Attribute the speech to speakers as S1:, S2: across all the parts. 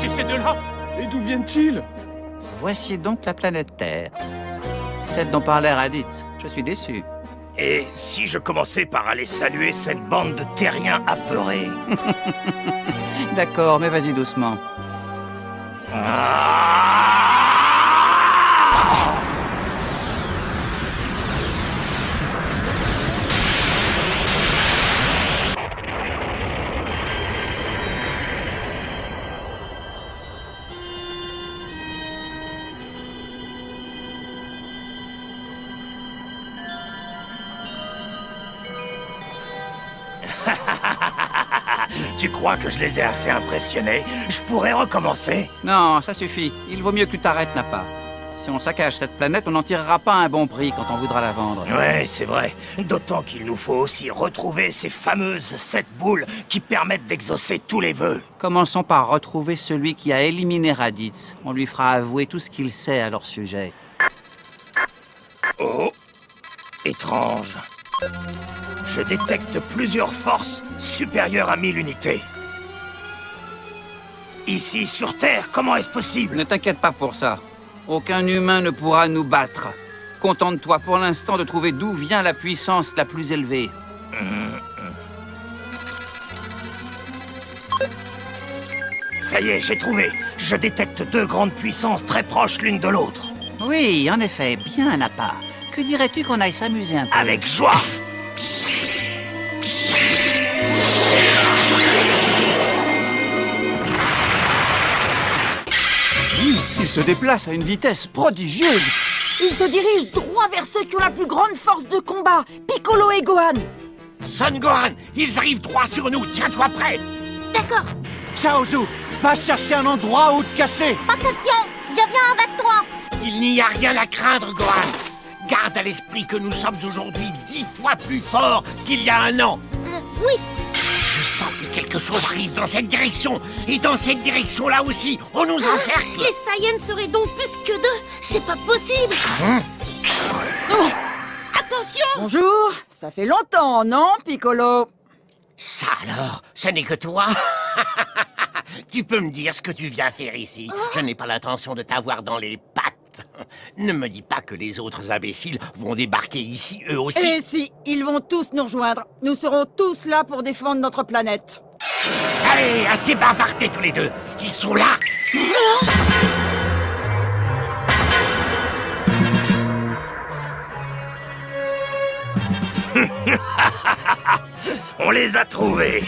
S1: chercher ces deux-là? Et d'où viennent-ils?
S2: Voici donc la planète Terre. Celle dont parlait Raditz. Je suis déçu.
S3: Et si je commençais par aller saluer cette bande de terriens apeurés?
S2: D'accord, mais vas-y doucement.
S3: Tu crois que je les ai assez impressionnés? Je pourrais recommencer?
S2: Non, ça suffit. Il vaut mieux que tu t'arrêtes, Nappa. Si on saccage cette planète, on n'en tirera pas un bon prix quand on voudra la vendre.
S3: Ouais, c'est vrai. D'autant qu'il nous faut aussi retrouver ces fameuses 7 boules qui permettent d'exaucer tous les vœux.
S2: Commençons par retrouver celui qui a éliminé Raditz. On lui fera avouer tout ce qu'il sait à leur sujet.
S3: Oh, étrange. Je détecte plusieurs forces supérieures à 1000 unités. Ici, sur Terre, comment est-ce possible?
S2: Ne t'inquiète pas pour ça. Aucun humain ne pourra nous battre. Contente-toi pour l'instant de trouver d'où vient la puissance la plus élevée.
S3: Ça y est, j'ai trouvé. Je détecte 2 grandes puissances très proches l'une de l'autre.
S2: Oui, en effet, bien Nappa. Que dirais-tu qu'on aille s'amuser un peu?
S3: Avec joie.
S2: Il se déplace à une vitesse prodigieuse.
S4: Il se dirige droit vers ceux qui ont la plus grande force de combat, Piccolo et Gohan.
S3: Son Gohan, ils arrivent droit sur nous. Tiens-toi prêt.
S4: D'accord,
S1: Chaozu, va chercher un endroit où te cacher.
S4: pas question, je viens avec toi.
S3: Il n'y a rien à craindre, Gohan. Garde à l'esprit que nous sommes aujourd'hui 10 fois plus forts qu'il y a un an.
S4: Oui,
S3: Je sens que quelque chose arrive dans cette direction. Et dans cette direction-là aussi, on nous encercle.
S4: les Saiyans seraient donc plus que 2, c'est pas possible. Attention. Bonjour, ça fait longtemps, non, Piccolo?
S3: Ça alors, ce n'est que toi? Tu peux me dire ce que tu viens faire ici? Je n'ai pas l'intention de t'avoir dans les pattes. Ne me dis pas que les autres imbéciles vont débarquer ici eux aussi.
S4: Et si, ils vont tous nous rejoindre. Nous serons tous là pour défendre notre planète.
S3: Allez, assez bavardés tous les deux. Ils sont là. On les a trouvés.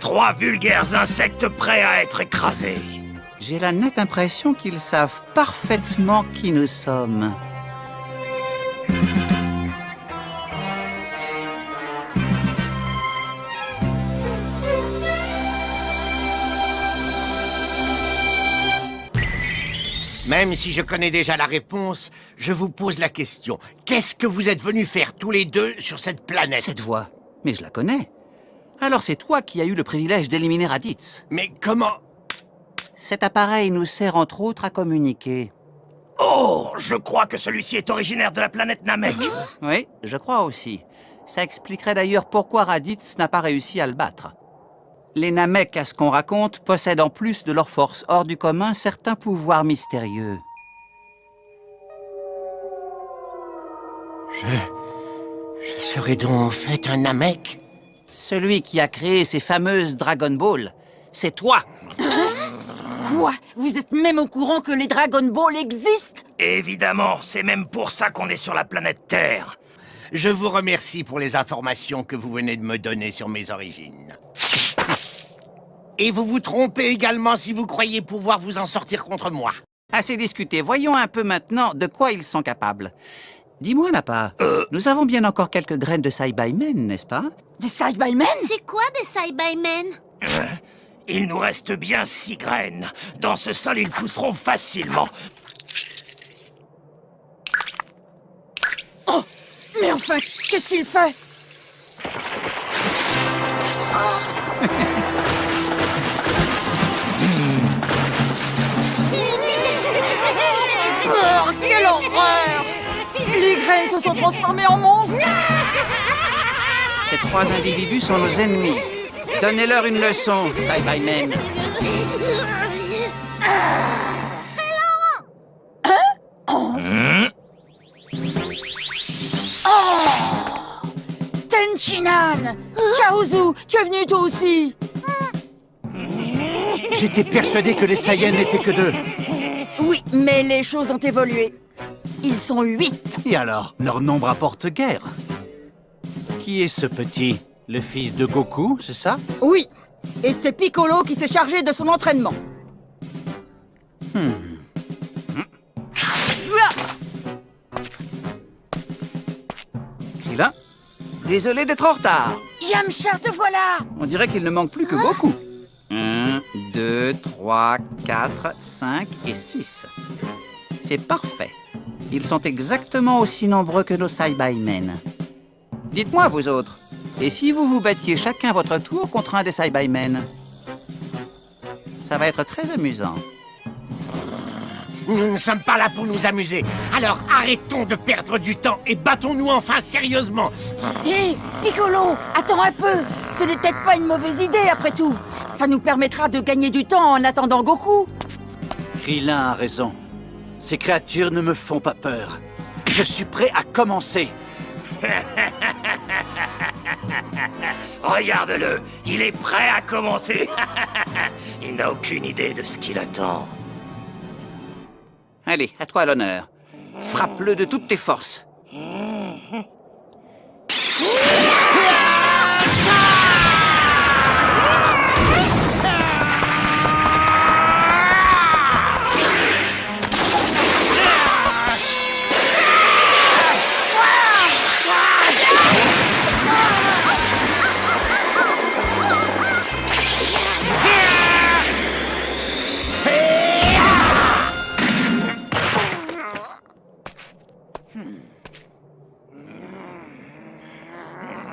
S3: 3 vulgaires insectes prêts à être écrasés.
S2: J'ai la nette impression qu'ils savent parfaitement qui nous sommes.
S3: Même si je connais déjà la réponse, je vous pose la question. Qu'est-ce que vous êtes venus faire tous les deux sur cette planète?
S2: Cette voix, mais je la connais. Alors c'est toi qui as eu le privilège d'éliminer Raditz.
S3: Mais comment?
S2: Cet appareil nous sert entre autres à communiquer.
S3: Oh, je crois que celui-ci est originaire de la planète Namek.
S2: Oui, je crois aussi. Ça expliquerait d'ailleurs pourquoi Raditz n'a pas réussi à le battre. Les Namek, à ce qu'on raconte, possèdent en plus de leur force hors du commun certains pouvoirs mystérieux.
S3: Je serais donc en fait un Namek?
S2: Celui qui a créé ces fameuses Dragon Ball, c'est toi.
S4: Quoi? Vous êtes même au courant que les Dragon Ball existent?
S3: Évidemment, c'est même pour ça qu'on est sur la planète Terre. Je vous remercie pour les informations que vous venez de me donner sur mes origines. Et vous vous trompez également si vous croyez pouvoir vous en sortir contre moi.
S2: Assez discuté. Voyons un peu maintenant de quoi ils sont capables. Dis-moi, Nappa, nous avons bien encore quelques graines de Saibamen, n'est-ce pas?
S4: Des Saibamen?
S5: C'est quoi des Saibamen?
S3: Il nous reste bien 6 graines. Dans ce sol, ils pousseront facilement.
S4: Oh! Mais enfin, qu'est-ce qu'il fait? Oh, quelle horreur! Les graines se sont transformées en monstres!
S2: Ces 3 individus sont nos ennemis. Donnez-leur une leçon, Saibamen.
S4: Tenchinan! Chaozu, tu es venu toi aussi?
S1: J'étais persuadé que les Saiyans n'étaient que 2.
S4: Oui, mais les choses ont évolué. Ils sont 8.
S1: Et alors, leur nombre apporte guère. Qui est ce petit? Le fils de Goku, c'est ça?
S4: Oui, et c'est Piccolo qui s'est chargé de son entraînement.
S2: Krillin, désolé d'être en retard.
S4: Yamcha, te voilà!
S2: On dirait qu'il ne manque plus que Goku. 1, 2, 3, 4, 5 et 6. C'est parfait. Ils sont exactement aussi nombreux que nos Saibamen. Dites-moi, vous autres, et si vous vous battiez chacun votre tour contre un des Saibamen? Ça va être très amusant.
S3: Nous ne sommes pas là pour nous amuser. Alors arrêtons de perdre du temps et battons-nous enfin sérieusement.
S4: Hé, Piccolo, attends un peu. Ce n'est peut-être pas une mauvaise idée après tout. Ça nous permettra de gagner du temps en attendant Goku.
S1: Krillin a raison. Ces créatures ne me font pas peur. Je suis prêt à commencer.
S6: Regarde-le, il est prêt à commencer. Il n'a aucune idée de ce qu'il attend.
S2: Allez, à toi l'honneur. Frappe-le de toutes tes forces.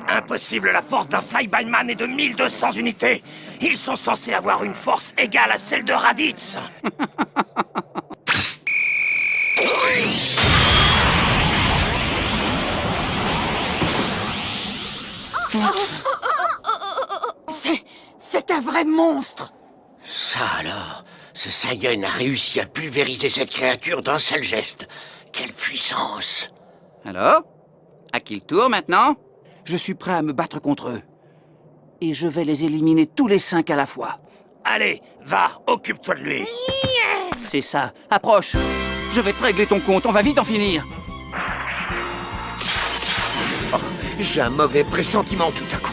S6: Impossible, la force d'un Saibaman est de 1200 unités. Ils sont censés avoir une force égale à celle de Raditz.
S4: C'est un vrai monstre.
S3: Ça alors, ce Saiyan a réussi à pulvériser cette créature d'un seul geste. Quelle puissance!
S2: Alors, à qui le tour maintenant? Je suis prêt à me battre contre eux. Et je vais les éliminer tous les 5 à la fois.
S6: Allez, va, occupe-toi de lui.
S2: C'est ça, approche. Je vais te régler ton compte, on va vite en finir.
S7: J'ai un mauvais pressentiment tout à coup.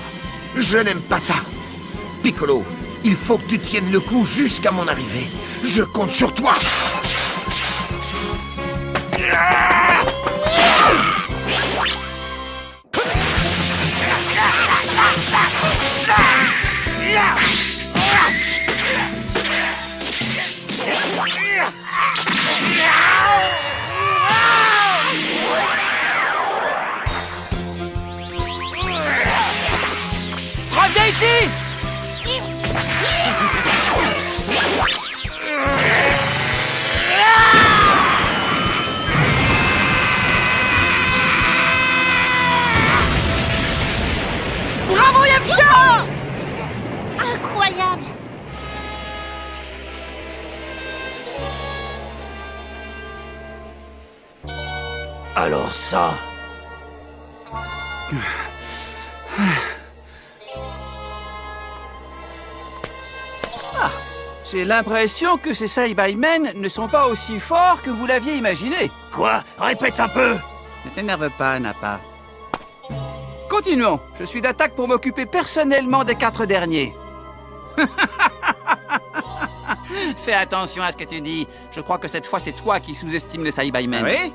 S7: Je n'aime pas ça. Piccolo, il faut que tu tiennes le coup jusqu'à mon arrivée. Je compte sur toi.
S2: Reviens ici!
S4: Bravo Yamcha!
S5: C'est incroyable.
S6: Alors ça...
S2: J'ai l'impression que ces Saibamen ne sont pas aussi forts que vous l'aviez imaginé.
S6: Quoi? Répète un peu.
S2: Ne t'énerve pas, Nappa. Continuons. Je suis d'attaque pour m'occuper personnellement des 4 derniers. Fais attention à ce que tu dis. Je crois que cette fois, c'est toi qui sous-estimes les Saibamen. Oui?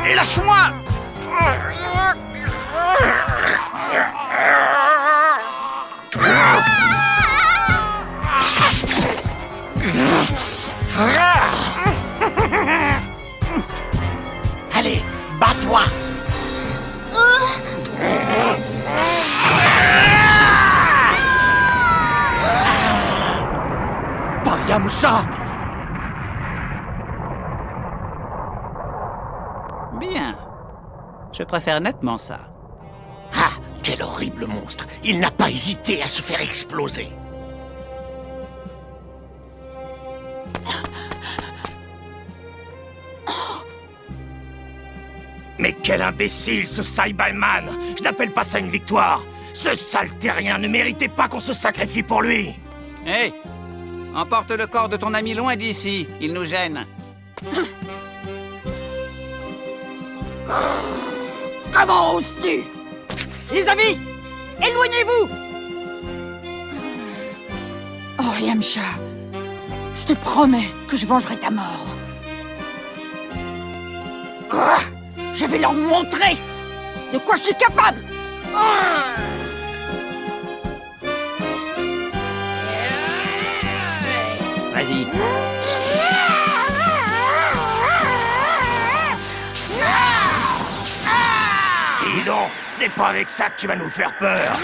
S2: Et lâche-moi!
S3: Allez, bats-toi!
S1: Par Yamcha!
S2: Bien. Je préfère nettement ça.
S3: Ah, Quel horrible monstre! Il n'a pas hésité à se faire exploser.
S6: Mais quel imbécile, ce Cyberman! Je n'appelle pas ça une victoire! Ce sale terrien ne méritait pas qu'on se sacrifie pour lui!
S2: Hé! Emporte le corps de ton ami loin d'ici. Il nous gêne.
S4: Comment oses-tu? Les amis, éloignez-vous! Oh, Yamcha, je te promets que je vengerai ta mort. Je vais leur montrer de quoi je suis capable.
S2: Vas-y.
S6: Dis donc, ce n'est pas avec ça que tu vas nous faire peur!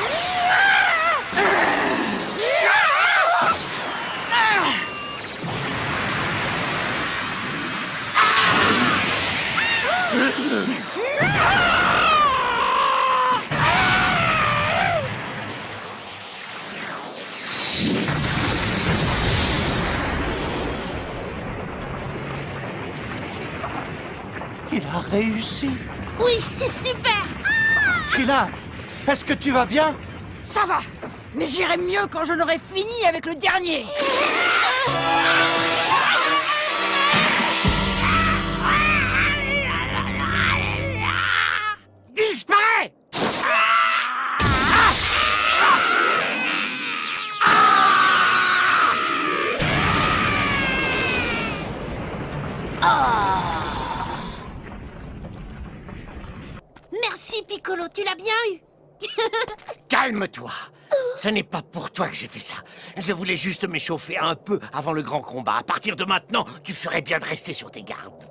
S1: Il a réussi.
S5: Oui, c'est super.
S1: Krillin, est-ce que tu vas bien?
S4: Ça va, mais j'irai mieux quand je n'aurai fini avec le dernier.
S3: Disparais!
S5: Merci, Piccolo, tu l'as bien eu.
S3: Calme-toi. Ce n'est pas pour toi que j'ai fait ça. Je voulais juste m'échauffer un peu avant le grand combat. À partir de maintenant, tu ferais bien de rester sur tes gardes.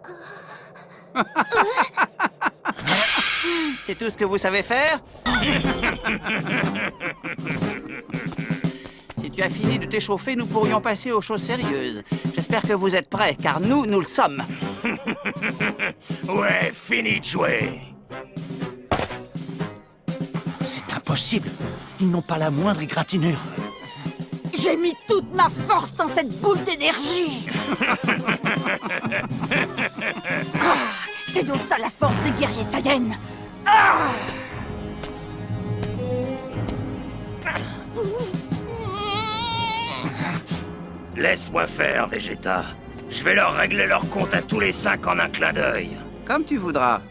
S2: C'est tout ce que vous savez faire? Si tu as fini de t'échauffer, nous pourrions passer aux choses sérieuses. J'espère que vous êtes prêts, car nous le sommes.
S6: Ouais, fini de jouer!
S1: C'est impossible. Ils n'ont pas la moindre égratignure.
S4: J'ai mis toute ma force dans cette boule d'énergie. C'est donc ça la force des guerriers Saiyans.
S6: Laisse-moi faire, Vegeta. Je vais leur régler leur compte à tous les 5 en un clin d'œil.
S2: Comme tu voudras.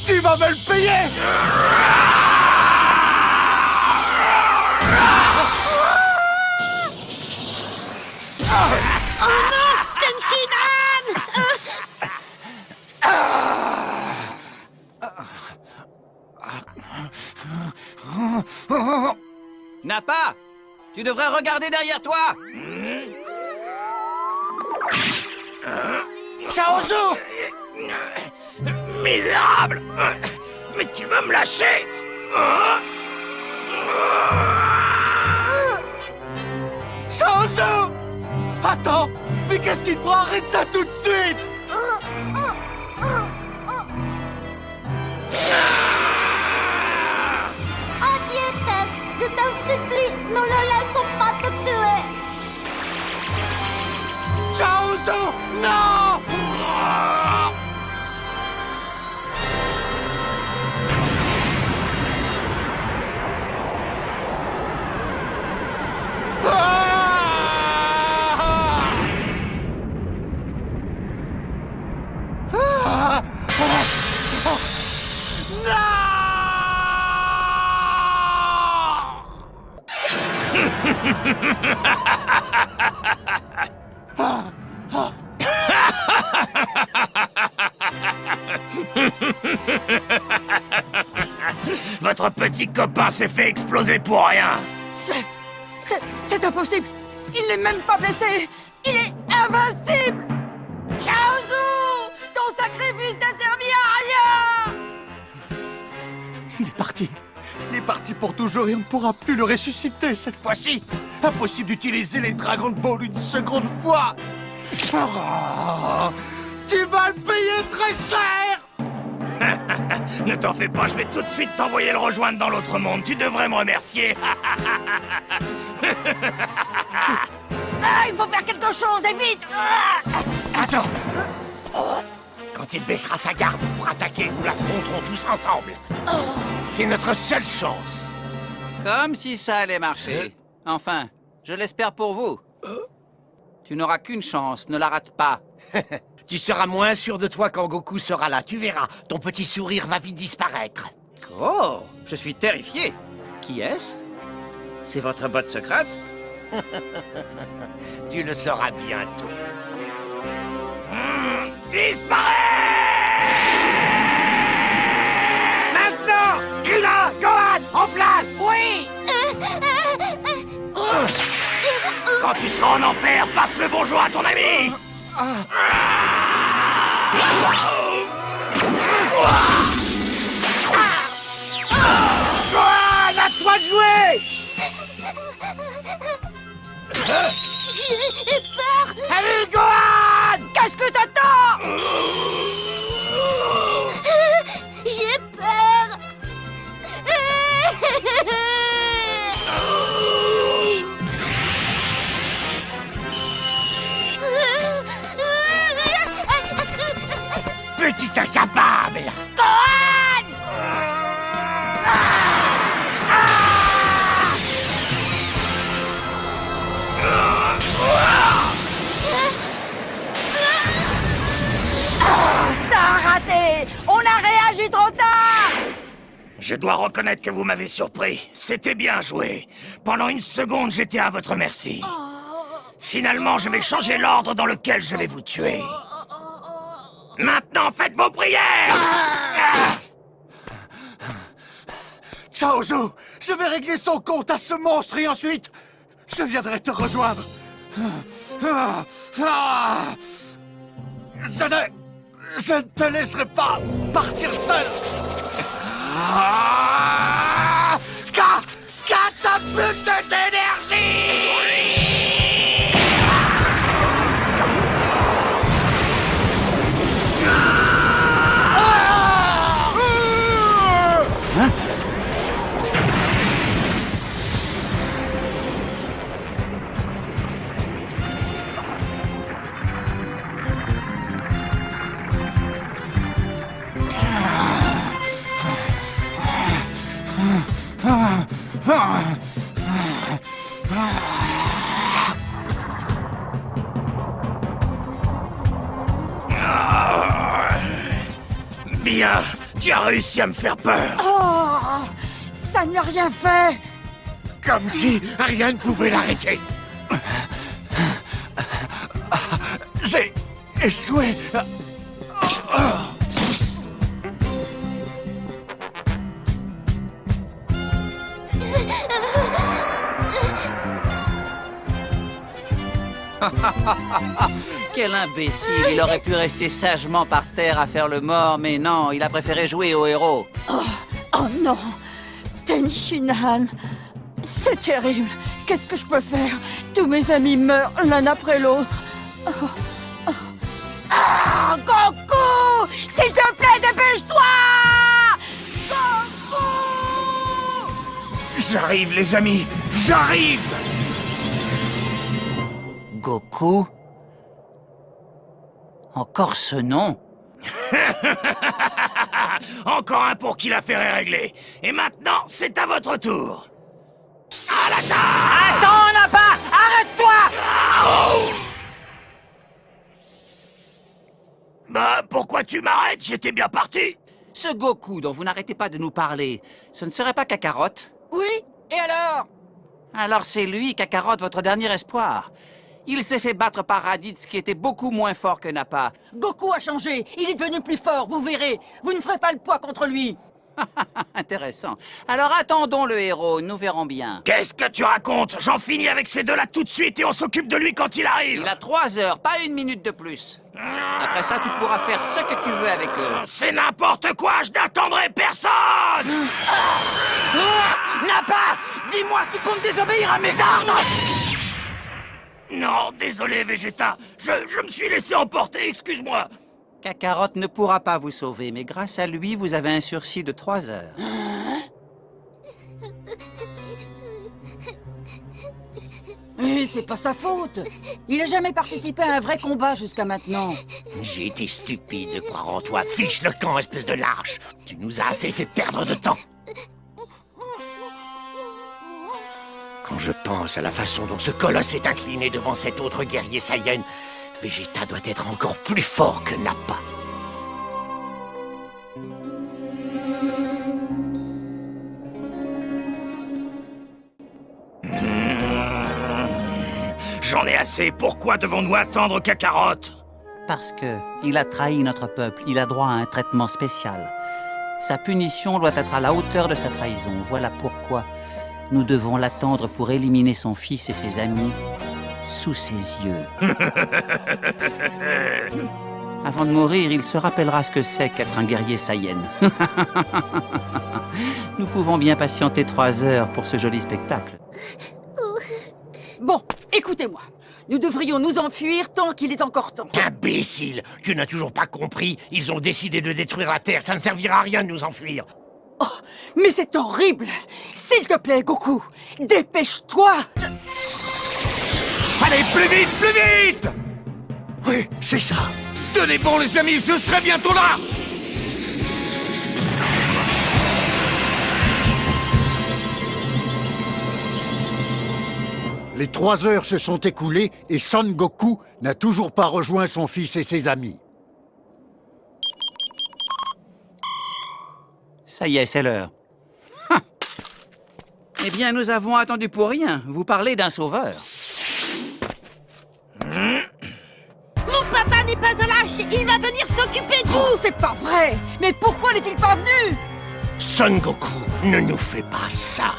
S1: Tu vas me le payer!
S2: Nappa, tu devrais regarder derrière toi.
S1: Chaozu!
S6: Misérable! Mais tu vas me lâcher!
S1: Chaozu! Attends! Mais qu'est-ce qu'il prend? Arrête ça tout de suite!
S5: Adieu, Ted. Je t'en supplie, ne le laissons pas te tuer.
S1: Chaozu! Non!
S6: Votre petit copain s'est fait exploser pour rien.
S4: C'est impossible. Il n'est même pas blessé. Il est invincible. Chaozu, ton sacrifice n'a servi à rien.
S1: Il est parti. Il est parti pour toujours et on ne pourra plus le ressusciter cette fois-ci. Impossible d'utiliser les Dragon Ball une seconde fois. Oh, tu vas le payer très cher.
S6: Ne t'en fais pas, je vais tout de suite t'envoyer le rejoindre dans l'autre monde. Tu devrais me remercier.
S4: Il faut faire quelque chose, et vite.
S3: Attends. Quand il baissera sa garde pour attaquer, nous l'affronterons tous ensemble. C'est notre seule chance.
S2: Comme si ça allait marcher. Enfin, je l'espère pour vous. Tu n'auras qu'une chance, ne la rate pas.
S3: Tu seras moins sûr de toi quand Goku sera là. Tu verras, ton petit sourire va vite disparaître.
S2: Oh, je suis terrifié. Qui est-ce? C'est votre botte secrète?
S3: Tu le sauras bientôt.
S6: Disparais!
S3: Maintenant, Krillin, Gohan, en place!
S4: Oui.
S6: Quand tu seras en enfer, passe le bonjour à ton ami!
S3: Gohan, à toi de jouer!
S5: J'ai peur.
S3: Allez, Gohan!
S4: Qu'est-ce que t'attends?
S5: J'ai peur.
S3: Petit incapable!
S4: Ça a raté. On a réagi trop tard.
S6: Je dois reconnaître que vous m'avez surpris. C'était bien joué. Pendant une seconde, j'étais à votre merci. Finalement, je vais changer l'ordre dans lequel je vais vous tuer. Maintenant, faites vos prières!
S1: Chaozu, je vais régler son compte à ce monstre et ensuite, je viendrai te rejoindre. Je ne te laisserai pas partir seul.
S3: Catapulte d'énergie!
S6: Bien, tu as réussi à me faire peur.
S4: Oh, ça n'a rien fait.
S3: Comme si rien ne pouvait l'arrêter.
S1: J'ai échoué.
S2: Quel imbécile! Il aurait pu rester sagement par terre à faire le mort, mais non, il a préféré jouer au héros.
S4: Oh non, Tenshinhan, c'est terrible. Qu'est-ce que je peux faire? Tous mes amis meurent l'un après l'autre. Ah, Goku! S'il te plaît, dépêche-toi! Goku!
S3: J'arrive, les amis, j'arrive!
S2: Goku? Encore ce nom?
S6: Encore un pour qui l'affaire est réglée. Et maintenant, c'est à votre tour. À l'attaque!
S4: Attends, Nappa! Arrête-toi!
S6: Bah, pourquoi tu m'arrêtes? J'étais bien parti.
S2: Ce Goku dont vous n'arrêtez pas de nous parler, ce ne serait pas Kakarot?
S4: Oui, et alors?
S2: Alors c'est lui, Kakarot, votre dernier espoir. Il s'est fait battre par Raditz, qui était beaucoup moins fort que Nappa.
S4: Goku a changé, il est devenu plus fort, vous verrez. Vous ne ferez pas le poids contre lui.
S2: Intéressant. Alors attendons le héros, nous verrons bien.
S6: Qu'est-ce que tu racontes? J'en finis avec ces deux-là tout de suite et on s'occupe de lui quand il arrive.
S2: Il a 3 heures, pas 1 minute de plus. Après ça, tu pourras faire ce que tu veux avec eux.
S6: C'est n'importe quoi, je n'attendrai personne.
S2: Nappa! Dis-moi, tu comptes désobéir à mes ordres?
S6: Non, désolé, Vegeta. Je me suis laissé emporter, excuse-moi.
S2: Kakarot ne pourra pas vous sauver, mais grâce à lui, vous avez un sursis de 3 heures.
S4: C'est pas sa faute. Il a jamais participé à un vrai combat jusqu'à maintenant.
S3: J'ai été stupide de croire en toi. Fiche le camp, espèce de lâche. Tu nous as assez fait perdre de temps. Quand je pense à la façon dont ce colosse est incliné devant cet autre guerrier Saiyan, Vegeta doit être encore plus fort que Nappa.
S6: J'en ai assez. Pourquoi devons-nous attendre Kakarot?
S2: Parce que il a trahi notre peuple, il a droit à un traitement spécial. Sa punition doit être à la hauteur de sa trahison. Voilà pourquoi nous devons l'attendre pour éliminer son fils et ses amis sous ses yeux. Avant de mourir, il se rappellera ce que c'est qu'être un guerrier Saiyan. Nous pouvons bien patienter 3 heures pour ce joli spectacle.
S4: Bon, écoutez-moi. Nous devrions nous enfuir tant qu'il est encore temps.
S3: Imbécile! Tu n'as toujours pas compris? Ils ont décidé de détruire la Terre, ça ne servira à rien de nous enfuir.
S4: Oh, mais c'est horrible! S'il te plaît, Goku, dépêche-toi!
S7: Allez, plus vite, plus vite!
S1: Oui, c'est ça.
S7: Tenez bon, les amis, je serai bientôt là!
S1: Les 3 heures se sont écoulées et Son Goku n'a toujours pas rejoint son fils et ses amis.
S2: Ça y est, c'est l'heure. Ah. Eh bien, nous avons attendu pour rien. Vous parlez d'un sauveur.
S5: Mon papa n'est pas un lâche, il va venir s'occuper de
S4: Oh,
S5: vous.
S4: c'est pas vrai! Mais pourquoi n'est-il pas venu?
S3: Son Goku, ne nous fais pas ça.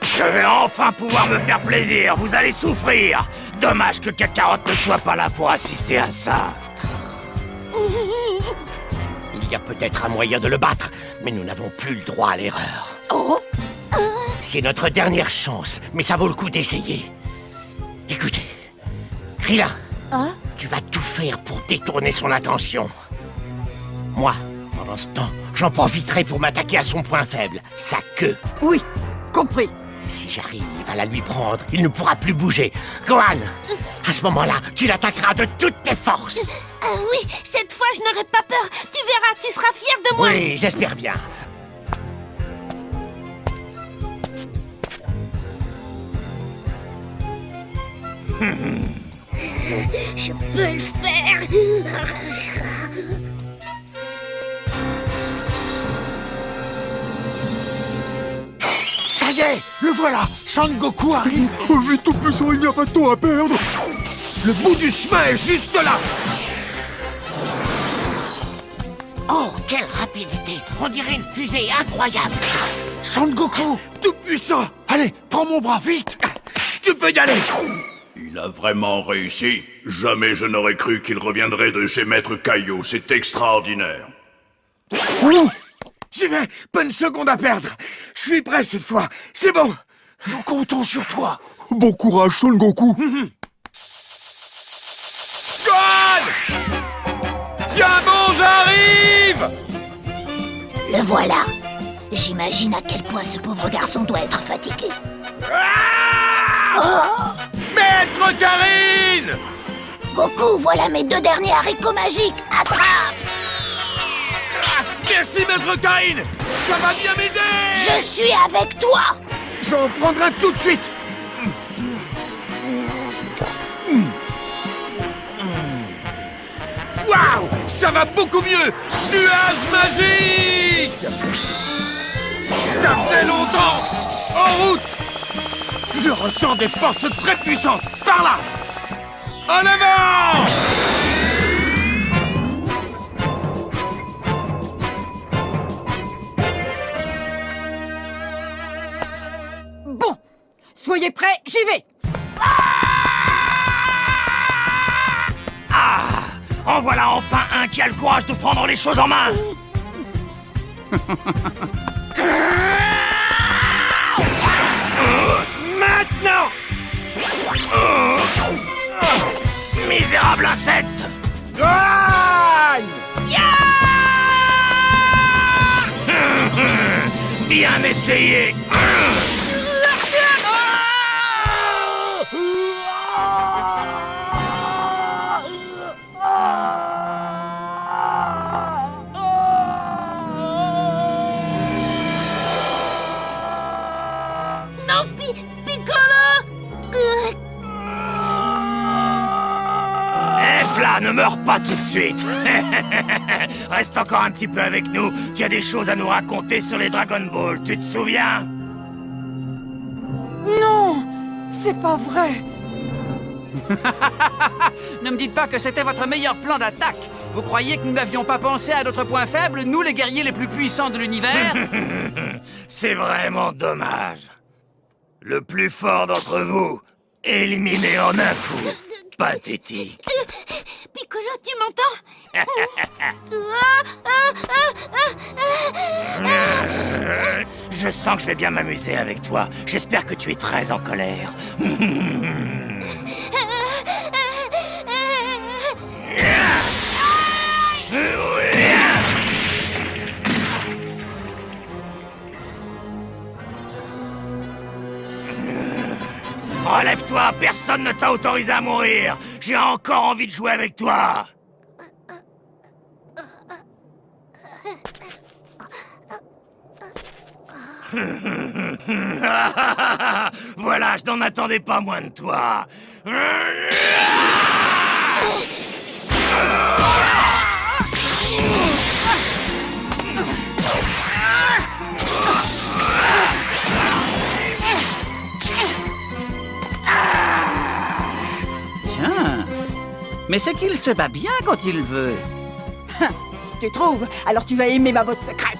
S6: Je vais enfin pouvoir me faire plaisir. Vous allez souffrir. Dommage que Kakarot ne soit pas là pour assister à ça.
S3: Il y a peut-être un moyen de le battre, mais nous n'avons plus le droit à l'erreur.
S5: Oh,
S3: C'est notre dernière chance, mais ça vaut le coup d'essayer. Écoutez, Krillin, tu vas tout faire pour détourner son attention. Moi, pendant ce temps, j'en profiterai pour m'attaquer à son point faible, sa queue.
S4: Oui, compris.
S3: Si j'arrive à la lui prendre, il ne pourra plus bouger. Gohan, à ce moment-là, tu l'attaqueras de toutes tes forces.
S5: oui, cette fois je n'aurai pas peur. Tu verras, tu seras fier de moi.
S3: Oui, j'espère bien.
S5: Je peux le faire.
S1: Ça y est, le voilà. Son Goku arrive. Vite, tout puissant, il n'y a pas de temps à perdre.
S7: Le bout du chemin est juste là!
S3: Oh, quelle rapidité! On dirait une fusée incroyable.
S1: Son Goku,
S7: Tout puissant!
S1: allez, prends mon bras, vite.
S7: Tu peux y aller!
S8: Il a vraiment réussi. Jamais je n'aurais cru qu'il reviendrait de chez Maître Kaio. C'est extraordinaire.
S7: J'y vais! Pas une seconde à perdre! Je suis prêt cette fois! C'est bon!
S1: Nous comptons sur toi. Bon courage, Son Goku.
S7: Gohan! Tiens bon, j'arrive!
S5: Le voilà. J'imagine à quel point ce pauvre garçon doit être fatigué.
S7: Maître Karine!
S5: Goku, voilà mes 2 derniers haricots magiques. Attrape!
S7: Merci, Maître Karine! Ça va bien m'aider!
S5: Je suis avec toi.
S7: Je vais en prendre un tout de suite! Waouh! Ça va beaucoup mieux! Nuage magique! Ça faisait longtemps! En route! Je ressens des forces très puissantes! Par là! En avant!
S4: Soyez prêts, j'y vais!
S6: Ah! En voilà enfin un qui a le courage de prendre les choses en main. Maintenant! Misérable insecte!
S7: Gagne!
S6: Bien essayé!
S5: Non, Piccolo!
S6: Eh là, ne meurs pas tout de suite. Reste encore un petit peu avec nous. Tu as des choses à nous raconter sur les Dragon Ball, tu te souviens?
S4: Non! C'est pas vrai!
S2: Ne me dites pas que c'était votre meilleur plan d'attaque. Vous croyez que nous n'avions pas pensé à notre point faible, nous les guerriers les plus puissants de l'univers?
S6: C'est vraiment dommage. Le plus fort d'entre vous, éliminé en un coup. Pathétique.
S5: Piccolo, tu m'entends?
S6: Je sens que je vais bien m'amuser avec toi. J'espère que tu es très en colère. Relève-toi, personne ne t'a autorisé à mourir. J'ai encore envie de jouer avec toi. Voilà, je n'en attendais pas moins de toi.
S2: Tiens, mais c'est qu'il se bat bien quand il veut.
S4: Tu trouves? Alors tu vas aimer ma botte secrète!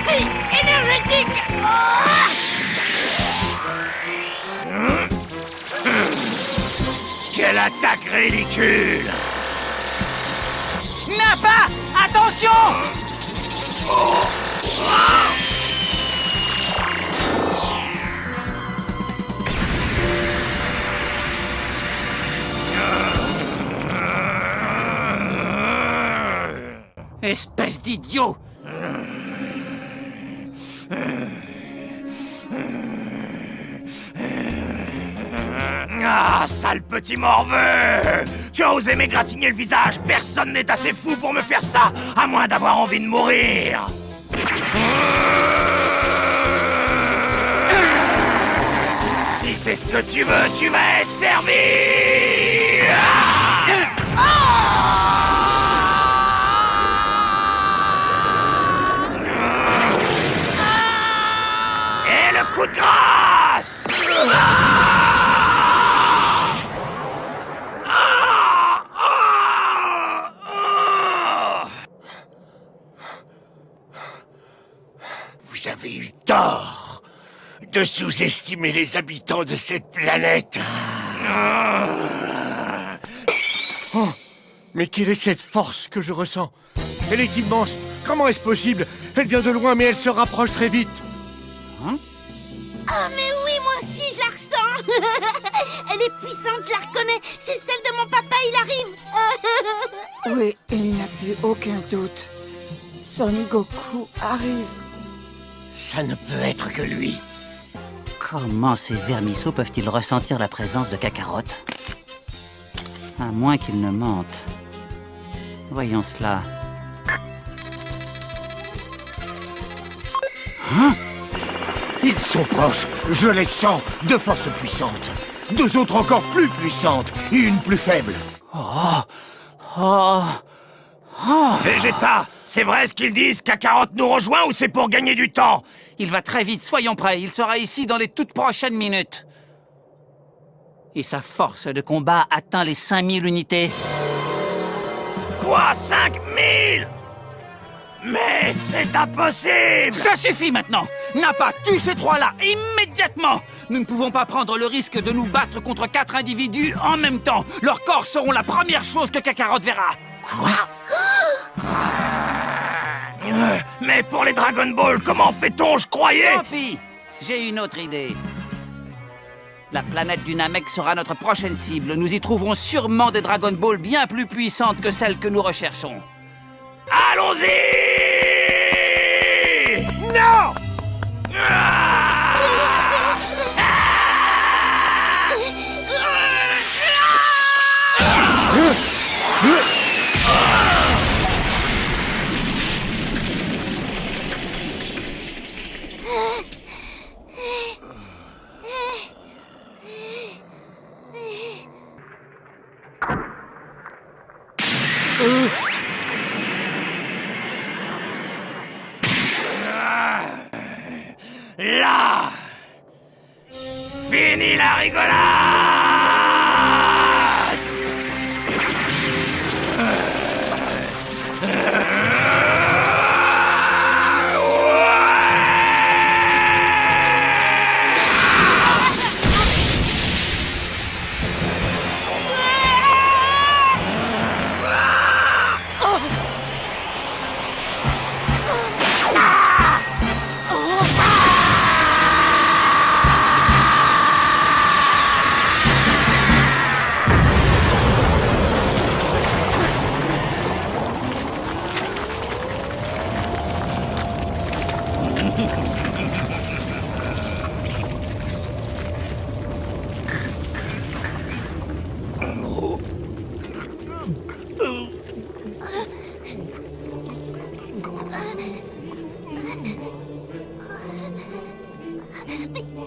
S5: C'est énergétique!
S6: Quelle attaque ridicule!
S2: Nappa! Attention! Espèce d'idiot!
S6: Ah, sale petit morveux! Tu as osé m'égratigner le visage! Personne n'est assez fou pour me faire ça, à moins d'avoir envie de mourir! Si c'est ce que tu veux, tu vas être servi! Et le coup de grâce!
S3: Vous avez eu tort de sous-estimer les habitants de cette planète. Oh, mais quelle est cette force que je ressens? Elle est immense. Comment est-ce possible? Elle vient de loin, mais elle se rapproche très vite.
S5: Ah mais oui, moi aussi je la ressens. Elle est puissante, je la reconnais. C'est celle de mon papa, il arrive.
S4: Oui, il n'y a plus aucun doute. Son Goku arrive.
S3: Ça ne peut être que lui.
S2: Comment ces vermisseaux peuvent-ils ressentir la présence de Kakarot? À moins qu'ils ne mentent. Voyons cela.
S3: Ils sont proches, je les sens, de force puissante. 2 autres encore plus puissantes et une plus faible.
S6: Vegeta, c'est vrai ce qu'ils disent, Kakarot nous rejoint ou c'est pour gagner du temps?
S2: Il va très vite, soyons prêts. Il sera ici dans les toutes prochaines minutes. Et sa force de combat atteint les 5000 unités.
S6: Quoi, 5000? Mais c'est impossible!
S2: Ça suffit maintenant! Nappa, tue ces trois-là, immédiatement! Nous ne pouvons pas prendre le risque de nous battre contre 4 individus en même temps. Leurs corps seront la première chose que Kakarot verra.
S6: Mais pour les Dragon Ball, comment fait-on? Je croyais...
S2: Tant pis, j'ai une autre idée. La planète du Namek sera notre prochaine cible. Nous y trouverons sûrement des Dragon Ball bien plus puissantes que celles que nous recherchons.
S6: Allons-y! Non! Là! Fini la rigolade!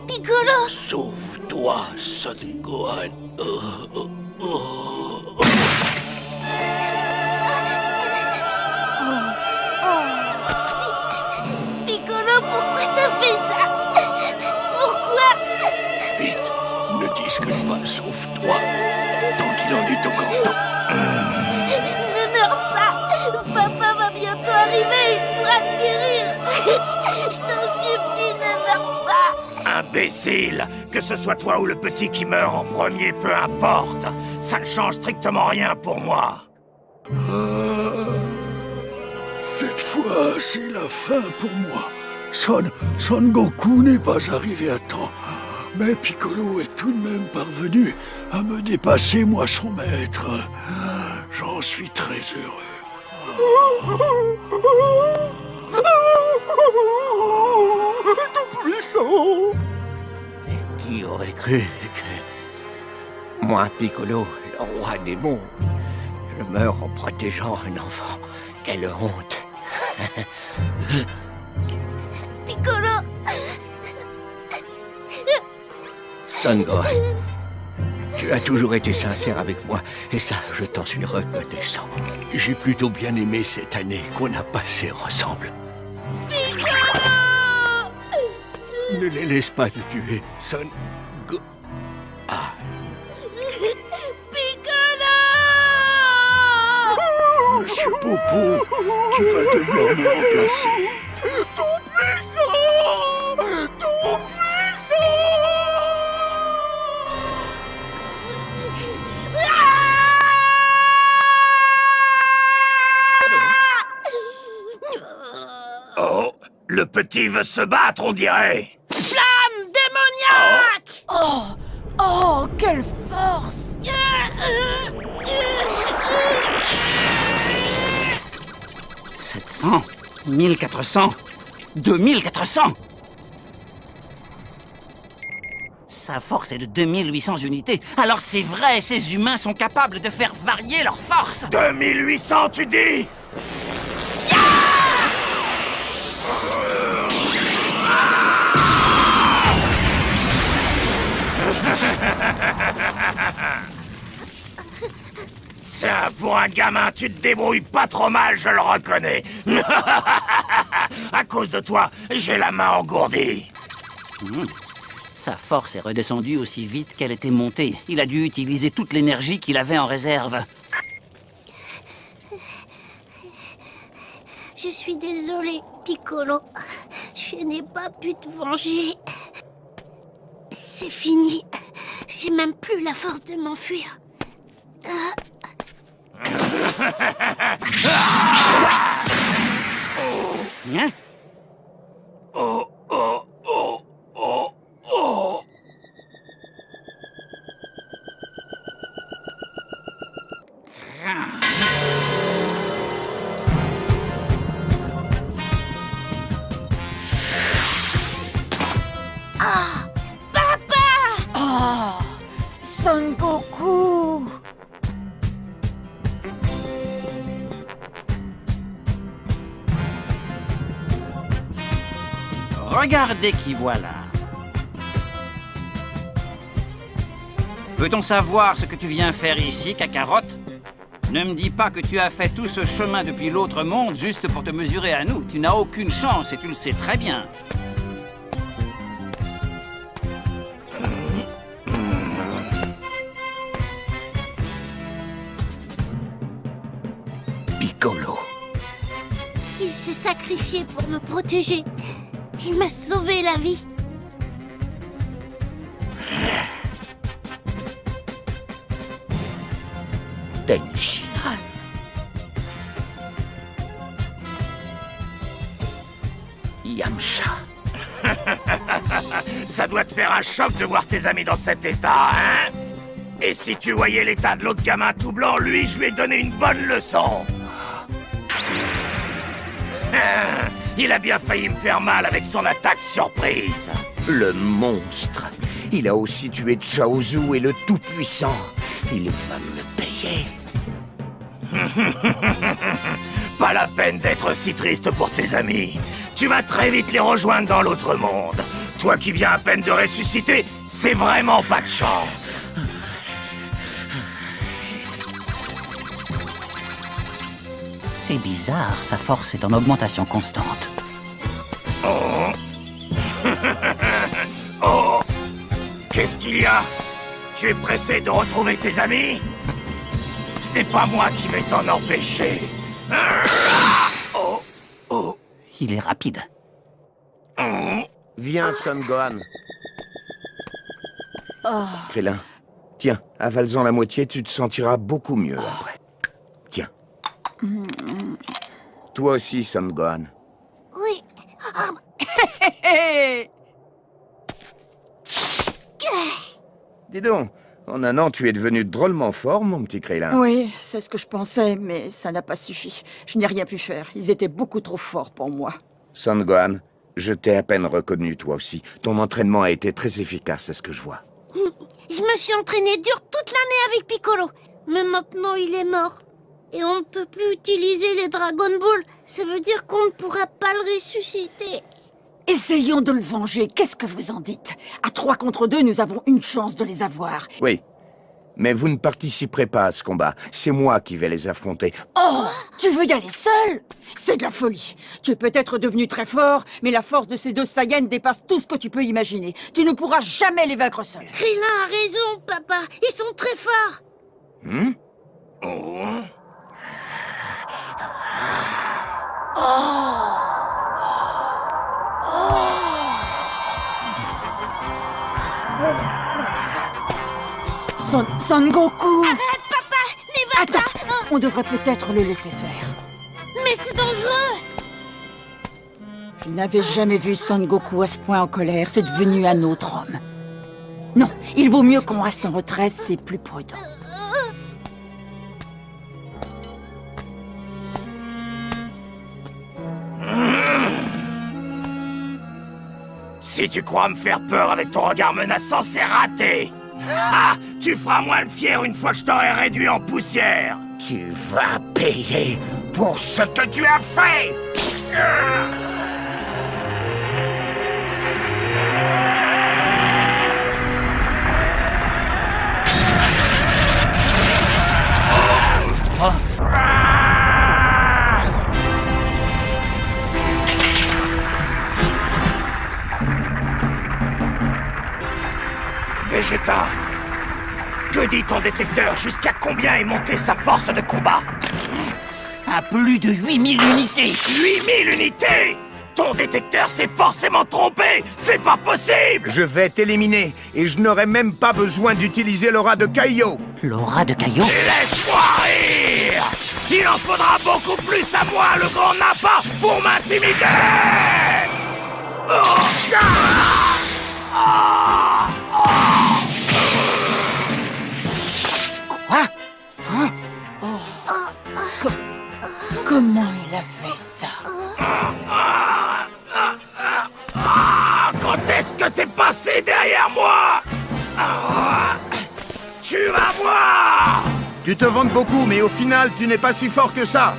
S5: Piccolo!
S8: Sauve-toi, Son Gohan.
S5: Piccolo, pourquoi t'as fait ça? Pourquoi?
S8: Vite, ne discute pas, sauve-toi. Tant qu'il en est encore temps.
S5: Ne meurs pas! Papa va bientôt arriver, il pourra te guérir! Je t'en supplie, ne meurs pas!
S6: Imbécile! Que ce soit toi ou le petit qui meurt en premier, peu importe. Ça ne change strictement rien pour moi.
S9: Cette fois, c'est la fin pour moi. Son Goku n'est pas arrivé à temps. Mais Piccolo est tout de même parvenu à me dépasser, moi son maître. J'en suis très heureux.
S1: Tout puissant!
S3: Qui aurait cru que... Moi, Piccolo, le roi des mondes, je meurs en protégeant un enfant. Quelle honte!
S5: Piccolo!
S3: Son Gohan, tu as toujours été sincère avec moi, et ça, je t'en suis reconnaissant. J'ai plutôt bien aimé cette année qu'on a passée ensemble.
S5: Piccolo!
S3: Ne les laisse pas te tuer, Son Go... Ah,
S5: Piccolo!
S9: Monsieur Popo, tu vas devoir me remplacer.
S1: Tout puissant! Tout puissant!
S6: Oh, le petit veut se battre, on dirait.
S5: Flamme démoniaque!
S4: Oh, quelle force!
S2: 700, 1400, 2400. Sa force est de 2800 unités. Alors c'est vrai, ces humains sont capables de faire varier leur force.
S6: 2800, tu dis? Tiens, pour un gamin, tu te débrouilles pas trop mal, je le reconnais. À cause de toi, j'ai la main engourdie.
S2: Sa force est redescendue aussi vite qu'elle était montée. Il a dû utiliser toute l'énergie qu'il avait en réserve.
S5: Je suis désolée, Piccolo. Je n'ai pas pu te venger. C'est fini. J'ai même plus la force de m'enfuir.
S2: Hein?
S6: Oh, oh, oh, oh, oh.
S4: Son Goku!
S2: Regardez qui voilà. Peut-on savoir ce que tu viens faire ici, Kakarot? Ne me dis pas que tu as fait tout ce chemin depuis l'autre monde juste pour te mesurer à nous. Tu n'as aucune chance et tu le sais très bien.
S3: Piccolo.
S5: Il s'est sacrifié pour me protéger. Il m'a sauvé la vie.
S3: Tenshinhan. Yamcha.
S6: Ça doit te faire un choc de voir tes amis dans cet état, hein? Et si tu voyais l'état de l'autre gamin tout blanc, lui, je lui ai donné une bonne leçon. Il a bien failli me faire mal avec son attaque surprise.
S3: Le monstre. Il a aussi tué Chaozu et le Tout-Puissant. Il va me payer.
S6: Pas la peine d'être si triste pour tes amis. Tu vas très vite les rejoindre dans l'autre monde. Toi qui viens à peine de ressusciter, c'est vraiment pas de chance.
S2: C'est bizarre, sa force est en augmentation constante.
S6: Oh. Oh. Qu'est-ce qu'il y a? Tu es pressé de retrouver tes amis? Ce n'est pas moi qui vais t'en empêcher. Oh. Oh.
S2: Il est rapide.
S3: Viens, Son Gohan. Krillin, tiens, avale-en la moitié, tu te sentiras beaucoup mieux après. Tiens. Toi aussi, Son Gohan.
S5: Oui.
S3: Dis donc, en un an, tu es devenu drôlement fort, mon petit Krillin.
S4: Oui, c'est ce que je pensais, mais ça n'a pas suffi. Je n'ai rien pu faire. Ils étaient beaucoup trop forts pour moi.
S3: Son Gohan, je t'ai à peine reconnu, toi aussi. Ton entraînement a été très efficace, c'est ce que je vois.
S5: Je me suis entraîné dur toute l'année avec Piccolo. Mais maintenant, il est mort. Et on ne peut plus utiliser les Dragon Ball. Ça veut dire qu'on ne pourra pas le ressusciter.
S4: Essayons de le venger. Qu'est-ce que vous en dites? À 3 contre 2, nous avons une chance de les avoir.
S3: Oui, mais vous ne participerez pas à ce combat. C'est moi qui vais les affronter.
S4: Oh! Tu veux y aller seul? C'est de la folie. Tu es peut-être devenu très fort, mais la force de ces deux Saiyans dépasse tout ce que tu peux imaginer. Tu ne pourras jamais les vaincre seul.
S5: Krillin a raison, papa. Ils sont très forts.
S6: Oh.
S4: Son Goku!
S5: Arrête, papa. N'y va
S4: Attends,
S5: pas.
S4: on devrait peut-être le laisser faire.
S5: Mais c'est dangereux.
S4: Je n'avais jamais vu Son Goku à ce point en colère. C'est devenu un autre homme. Non, il vaut mieux qu'on reste en retrait, c'est plus prudent.
S6: Si tu crois me faire peur avec ton regard menaçant, c'est raté. Ah, tu feras moins le fier une fois que je t'aurai réduit en poussière.
S3: Tu vas payer pour ce que tu as fait.
S6: Vegeta. Que dit ton détecteur? Jusqu'à combien est montée sa force de combat?
S2: À plus de 8000 unités.
S6: 8000 unités! Ton détecteur s'est forcément trompé! C'est pas possible!
S7: Je vais t'éliminer, et je n'aurai même pas besoin d'utiliser l'aura de Kaio.
S2: L'aura de Kaio?
S6: Laisse-moi rire! Il en faudra beaucoup plus à moi, le grand Nappa, pour m'intimider! Oh! Ah!
S2: Quoi?
S4: Comment il a fait ça?
S6: Quand est-ce que t'es passé derrière moi? Tu vas voir!
S7: Tu te vantes beaucoup, mais au final, tu n'es pas si fort que ça.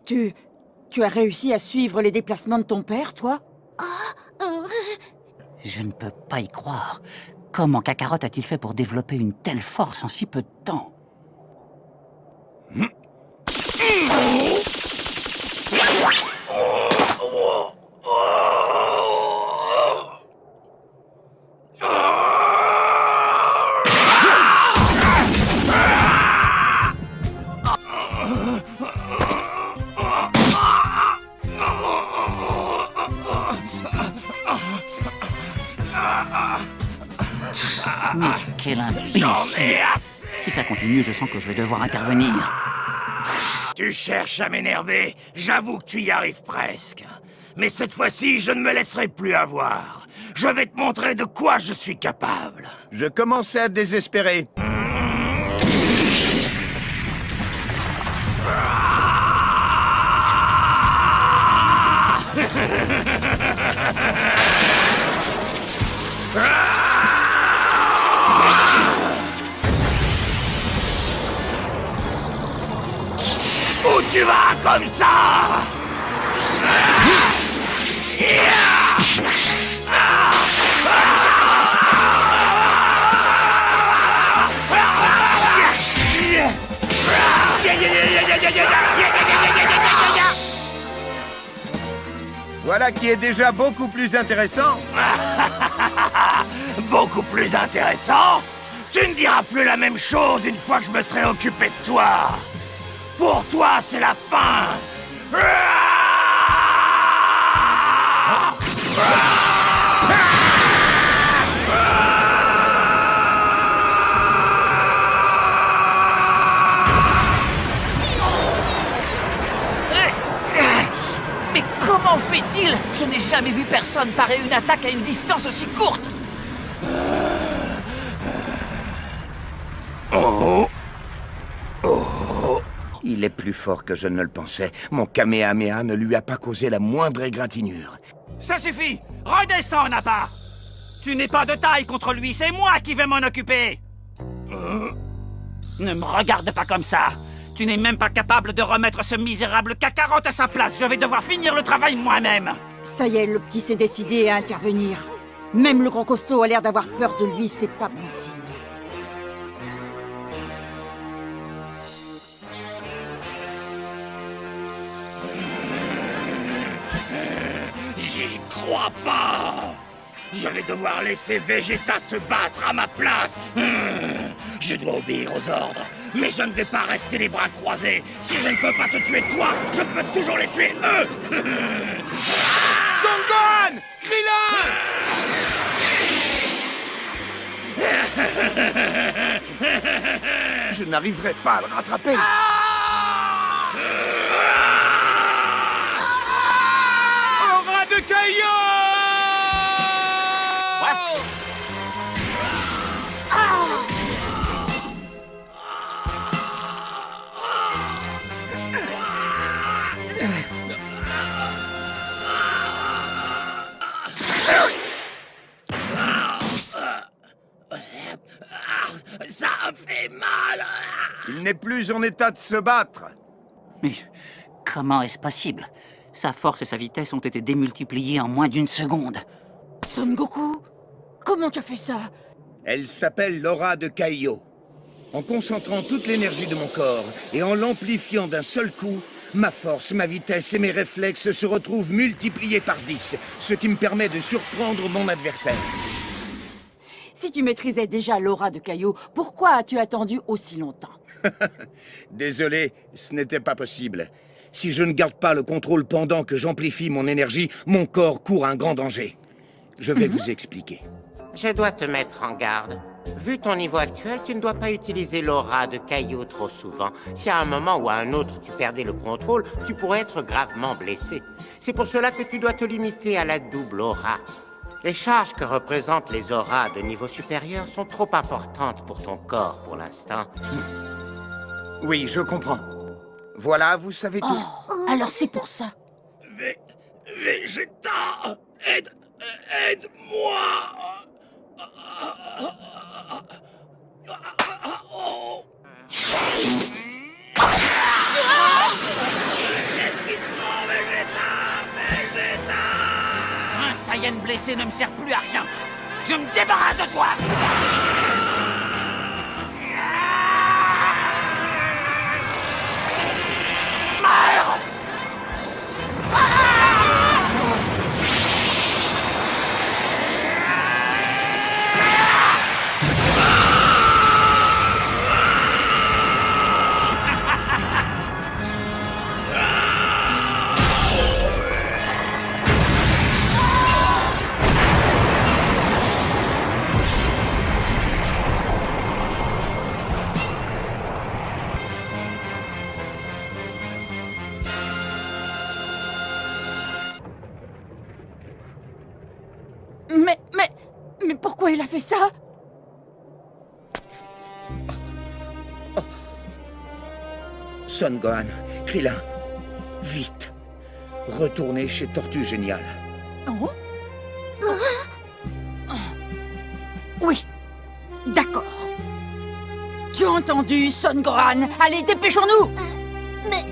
S4: Tu as réussi à suivre les déplacements de ton père, toi?
S2: Je ne peux pas y croire. Comment Kakarot a-t-il fait pour développer une telle force en si peu de temps? Mais quel imbécile! Si ça continue, je sens que je vais devoir intervenir.
S6: Tu cherches à m'énerver, j'avoue que tu y arrives presque. Mais cette fois-ci, je ne me laisserai plus avoir. Je vais te montrer de quoi je suis capable.
S7: Je commençais à désespérer.
S6: Où tu vas comme ça?
S7: Voilà qui est déjà beaucoup plus intéressant.
S6: Beaucoup plus intéressant? Tu ne diras plus la même chose une fois que je me serai occupé de toi. Pour toi, c'est la fin.
S2: Mais comment fait-il? Je n'ai jamais vu personne parer une attaque à une distance aussi courte.
S7: Il est plus fort que je ne le pensais. Mon Kamehameha ne lui a pas causé la moindre égratignure.
S2: Ça suffit! Redescends, Nappa! Tu n'es pas de taille contre lui, c'est moi qui vais m'en occuper! Ne me regarde pas comme ça! Tu n'es même pas capable de remettre ce misérable Kakarot à sa place! Je vais devoir finir le travail moi-même!
S4: Ça y est, le petit s'est décidé à intervenir. Même le gros costaud a l'air d'avoir peur de lui, c'est pas bon signe.
S6: J'y crois pas! Je vais devoir laisser Vegeta te battre à ma place. Je dois obéir aux ordres, mais je ne vais pas rester les bras croisés. Si je ne peux pas te tuer toi, je peux toujours les tuer eux.
S7: Son Gohan! Krillin! Je n'arriverai pas à le rattraper. Aura de Kaio!
S6: Ça fait mal.
S7: Il n'est plus en état de se battre.
S2: Mais comment est-ce possible? Sa force et sa vitesse ont été démultipliées en moins d'une seconde.
S4: Son Goku, comment tu as fait ça?
S7: Elle s'appelle l'aura de Kaio. En concentrant toute l'énergie de mon corps et en l'amplifiant d'un seul coup, ma force, ma vitesse et mes réflexes se retrouvent multipliés par 10, ce qui me permet de surprendre mon adversaire.
S4: Si tu maîtrisais déjà l'aura de Caillou, pourquoi as-tu attendu aussi longtemps?
S3: Désolé, ce n'était pas possible. Si je ne garde pas le contrôle pendant que j'amplifie mon énergie, mon corps court un grand danger. Je vais vous expliquer.
S10: Je dois te mettre en garde. Vu ton niveau actuel, tu ne dois pas utiliser l'aura de Caillou trop souvent. Si à un moment ou à un autre tu perdais le contrôle, tu pourrais être gravement blessé. C'est pour cela que tu dois te limiter à la double aura. Les charges que représentent les auras de niveau supérieur sont trop importantes pour ton corps pour l'instant.
S3: Oui, je comprends. Voilà, vous savez tout.
S4: Oh, alors c'est pour ça.
S6: Vegeta, aide-moi.
S2: Un Saiyan blessé ne me sert plus à rien. Je me débarrasse de toi.
S4: Mais pourquoi il a fait ça?
S3: Son Gohan, Krillin, vite. Retournez chez Tortue Géniale.
S4: Oh? Oui, d'accord. Tu as entendu, Son Gohan? Allez, dépêchons-nous!
S5: Mais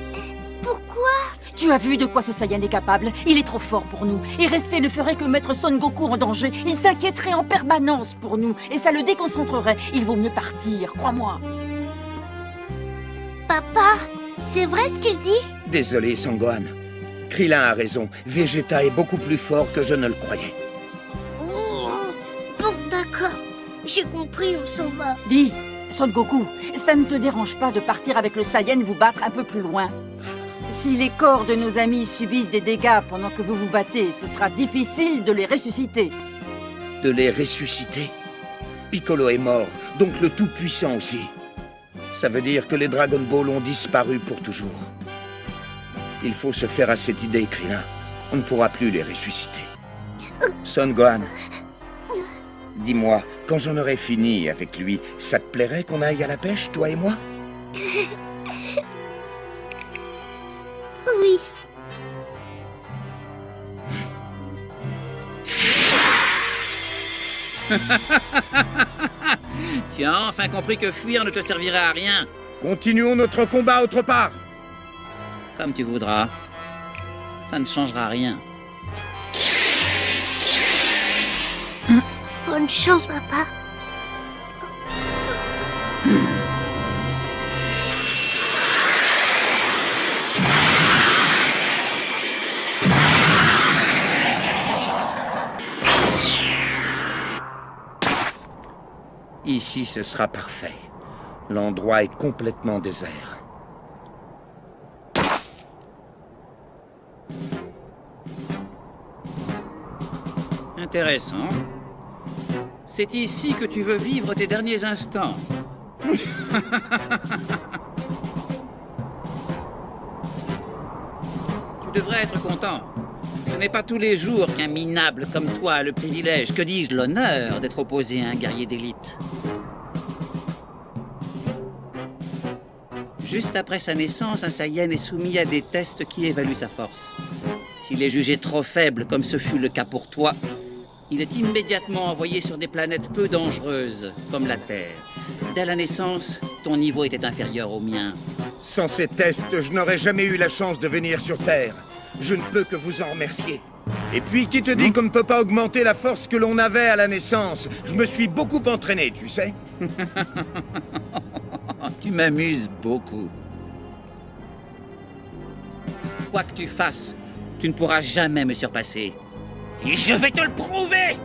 S5: pourquoi?
S4: Tu as vu de quoi ce Saiyan est capable? Il est trop fort pour nous. Et rester ne ferait que mettre Son Goku en danger. Il s'inquiéterait en permanence pour nous. Et ça le déconcentrerait. Il vaut mieux partir, crois-moi.
S5: Papa, c'est vrai ce qu'il dit?
S3: Désolé, Son Gohan. Krillin a raison. Vegeta est beaucoup plus fort que je ne le croyais.
S5: Bon, d'accord. J'ai compris, on s'en va.
S4: Dis, Son Goku, ça ne te dérange pas de partir avec le Saiyan vous battre un peu plus loin? Si les corps de nos amis subissent des dégâts pendant que vous vous battez, ce sera difficile de les ressusciter.
S3: De les ressusciter? Piccolo est mort, donc le Tout-Puissant aussi. Ça veut dire que les Dragon Ball ont disparu pour toujours. Il faut se faire à cette idée, Krillin. On ne pourra plus les ressusciter. Son Gohan, dis-moi, quand j'en aurai fini avec lui, ça te plairait qu'on aille à la pêche, toi et moi?
S5: Oui.
S2: Tu as enfin compris que fuir ne te servirait à rien.
S3: Continuons notre combat autre part.
S2: Comme tu voudras. Ça ne changera rien.
S5: Bonne chance, papa.
S3: Ici, ce sera parfait. L'endroit est complètement désert.
S2: Intéressant. C'est ici que tu veux vivre tes derniers instants. Tu devrais être content. Ce n'est pas tous les jours qu'un minable comme toi a le privilège, que dis-je, l'honneur d'être opposé à un guerrier d'élite. Juste après sa naissance, un Saiyan est soumis à des tests qui évaluent sa force. S'il est jugé trop faible, comme ce fut le cas pour toi, il est immédiatement envoyé sur des planètes peu dangereuses, comme la Terre. Dès la naissance, ton niveau était inférieur au mien.
S3: Sans ces tests, je n'aurais jamais eu la chance de venir sur Terre. Je ne peux que vous en remercier. Et puis, qui te dit qu'on ne peut pas augmenter la force que l'on avait à la naissance? Je me suis beaucoup entraîné, tu sais.
S2: Tu m'amuses beaucoup. Quoi que tu fasses, tu ne pourras jamais me surpasser. Et je vais te le prouver!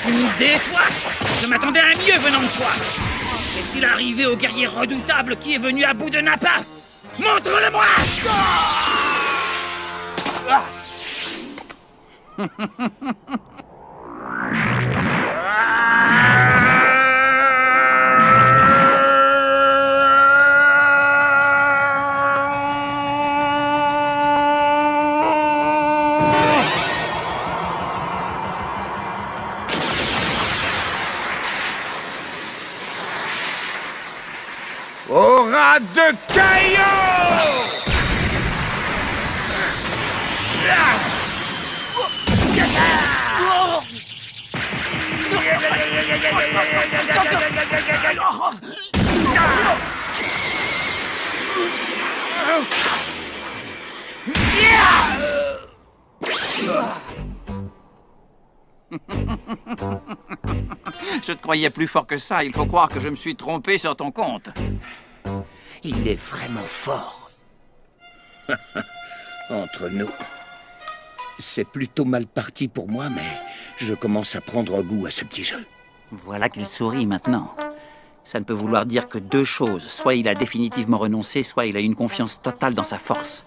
S6: Tu me déçois. Je m'attendais à mieux venant de toi. Qu'est-il arrivé au guerrier redoutable qui est venu à bout de Nappa? Montre-le-moi!
S3: Aura de Caillot!
S2: Je te croyais plus fort que ça. Il faut croire que je me suis trompé sur ton compte.
S3: Il est vraiment fort. Entre nous, c'est plutôt mal parti pour moi, mais je commence à prendre goût à ce petit jeu.
S2: Voilà qu'il sourit maintenant. Ça ne peut vouloir dire que deux choses. Soit il a définitivement renoncé, soit il a une confiance totale dans sa force.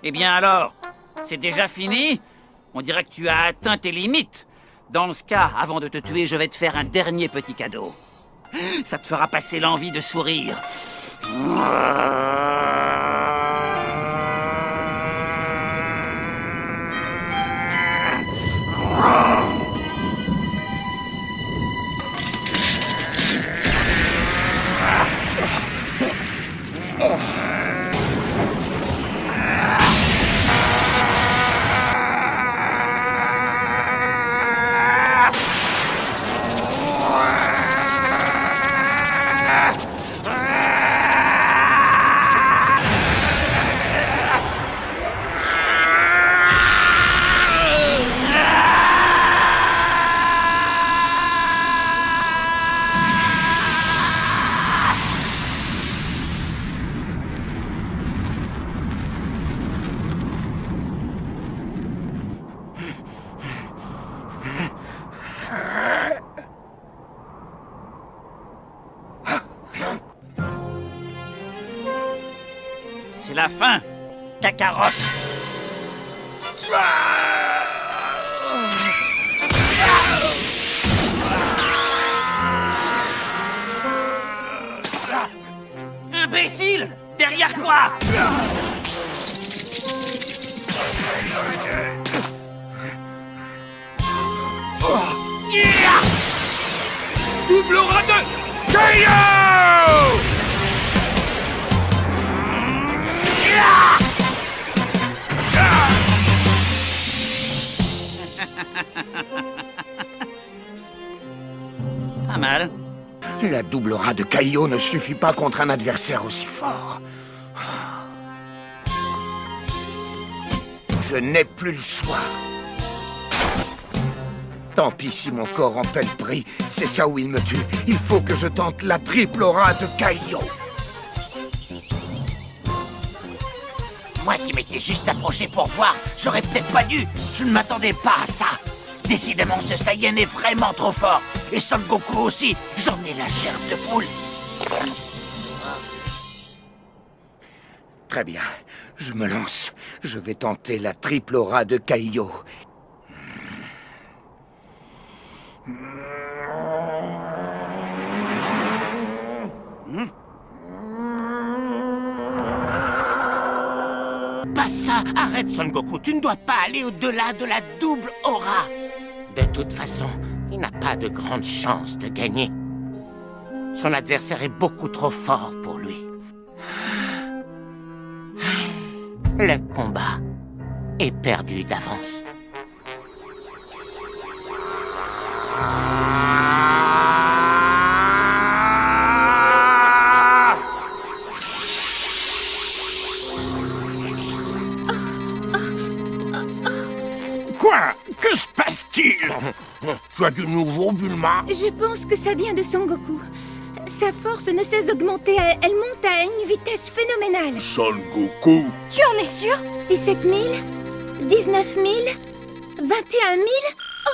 S2: Eh bien alors, c'est déjà fini? On dirait que tu as atteint tes limites. Dans ce cas, avant de te tuer, je vais te faire un dernier petit cadeau. Ça te fera passer l'envie de sourire. C'est la fin, ta carotte. Imbécile! Derrière toi!
S7: Double aura de Caillot!
S2: Pas mal.
S3: La double aura de Caillot ne suffit pas contre un adversaire aussi fort. Je n'ai plus le choix. Tant pis si mon corps en paie le prix, c'est ça où il me tue. Il faut que je tente la triple aura de Caillot.
S6: Moi qui m'étais juste approché pour voir, j'aurais peut-être pas dû. Je ne m'attendais pas à ça. Décidément, ce Saiyan est vraiment trop fort. Et Son Goku aussi. J'en ai la chair de poule.
S3: Très bien, je me lance. Je vais tenter la triple aura de Caillot.
S10: Pas ça! Arrête, Son Goku, tu ne dois pas aller au-delà de la double aura! De toute façon, il n'a pas de grande chance de gagner. Son adversaire est beaucoup trop fort pour lui. Le combat est perdu d'avance.
S7: Quoi? Que se passe-t-il? Tu as du nouveau, Bulma?
S11: Je pense que ça vient de Son Goku. Sa force ne cesse d'augmenter, elle monte à une vitesse phénoménale.
S8: Son Goku.
S11: Tu en es sûr? 17 000 19 000 21 000 Oh!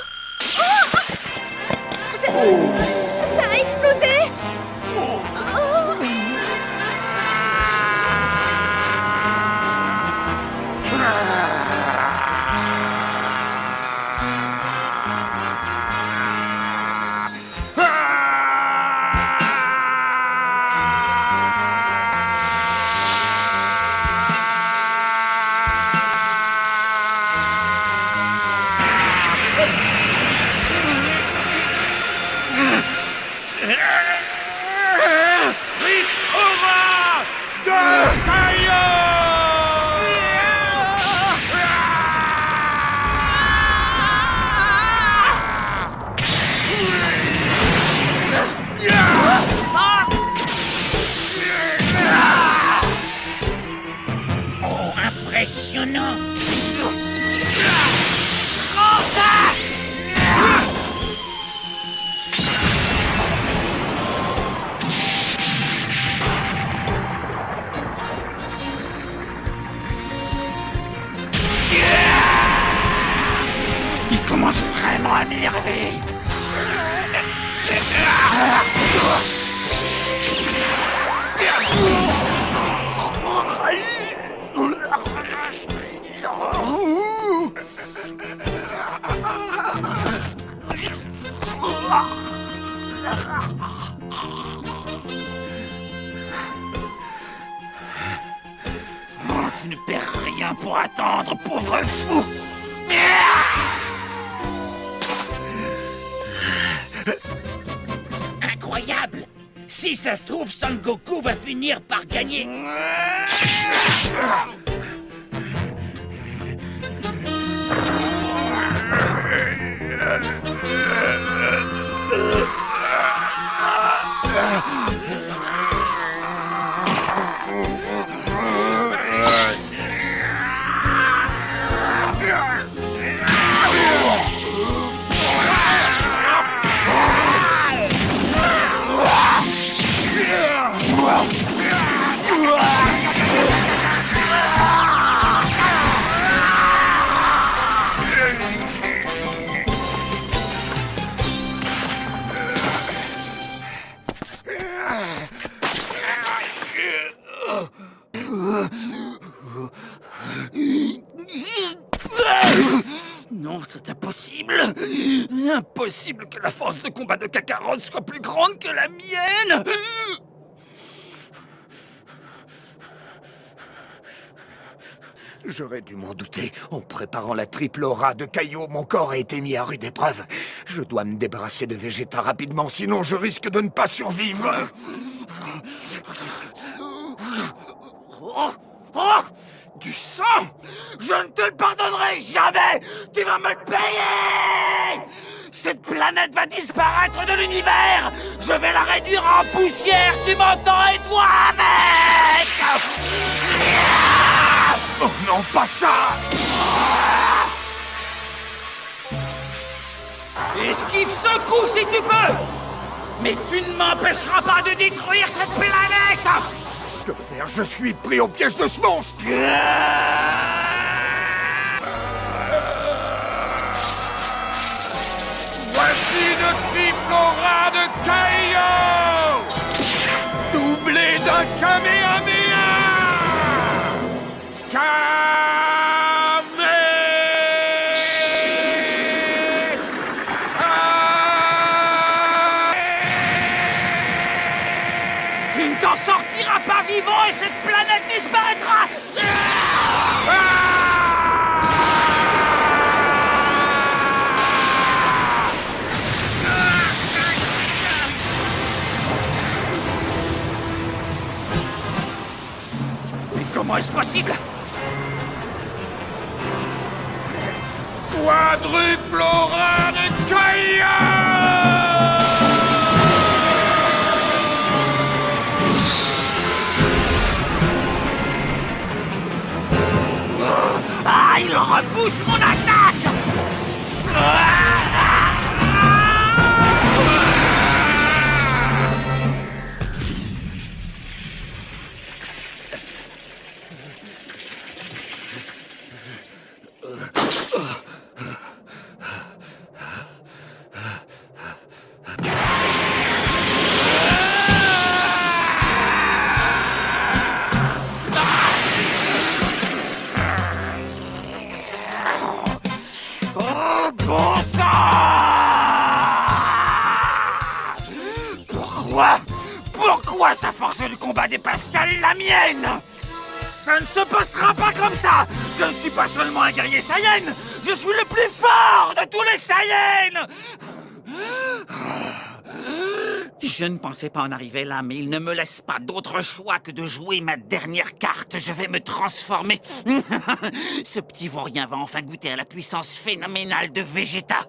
S6: impressionnant. Il commence vraiment à m'énerver. Oh, tu ne perds rien pour attendre, pauvre fou. Incroyable! Si ça se trouve, Son Goku va finir par gagner. Non, c'est impossible. Impossible que la force de combat de Kakarot soit plus grande que la mienne.
S3: J'aurais dû m'en douter. En préparant la triple aura de Kaio, mon corps a été mis à rude épreuve. Je dois me débarrasser de Vegeta rapidement, sinon je risque de ne pas survivre.
S6: Oh, du sang! Je ne te le pardonnerai jamais! Tu vas me le payer! Cette planète va disparaître de l'univers! Je vais la réduire en poussière! Tu m'entends, et toi avec!
S3: Oh non, pas ça!
S6: Esquive ce coup si tu peux! Mais tu ne m'empêcheras pas de détruire cette planète!
S3: Que faire? Je suis pris au piège de ce monstre!
S7: Voici le triple aura de Kaio! Doublé d'un Kamehameha!
S6: Tu ne t'en sortiras pas vivant et cette planète disparaîtra! Mais comment est-ce possible?
S7: Quadruple aura de Kaio!
S6: Ah, il repousse mon attaque! Bon sang! Pourquoi sa force de combat dépasse-t-elle la mienne? Ça ne se passera pas comme ça! Je ne suis pas seulement un guerrier Saiyan! Je suis le plus fort de tous les Saiyans! Je ne pensais pas en arriver là, mais il ne me laisse pas d'autre choix que de jouer ma dernière carte. Je vais me transformer. Ce petit vaurien va enfin goûter à la puissance phénoménale de Vegeta.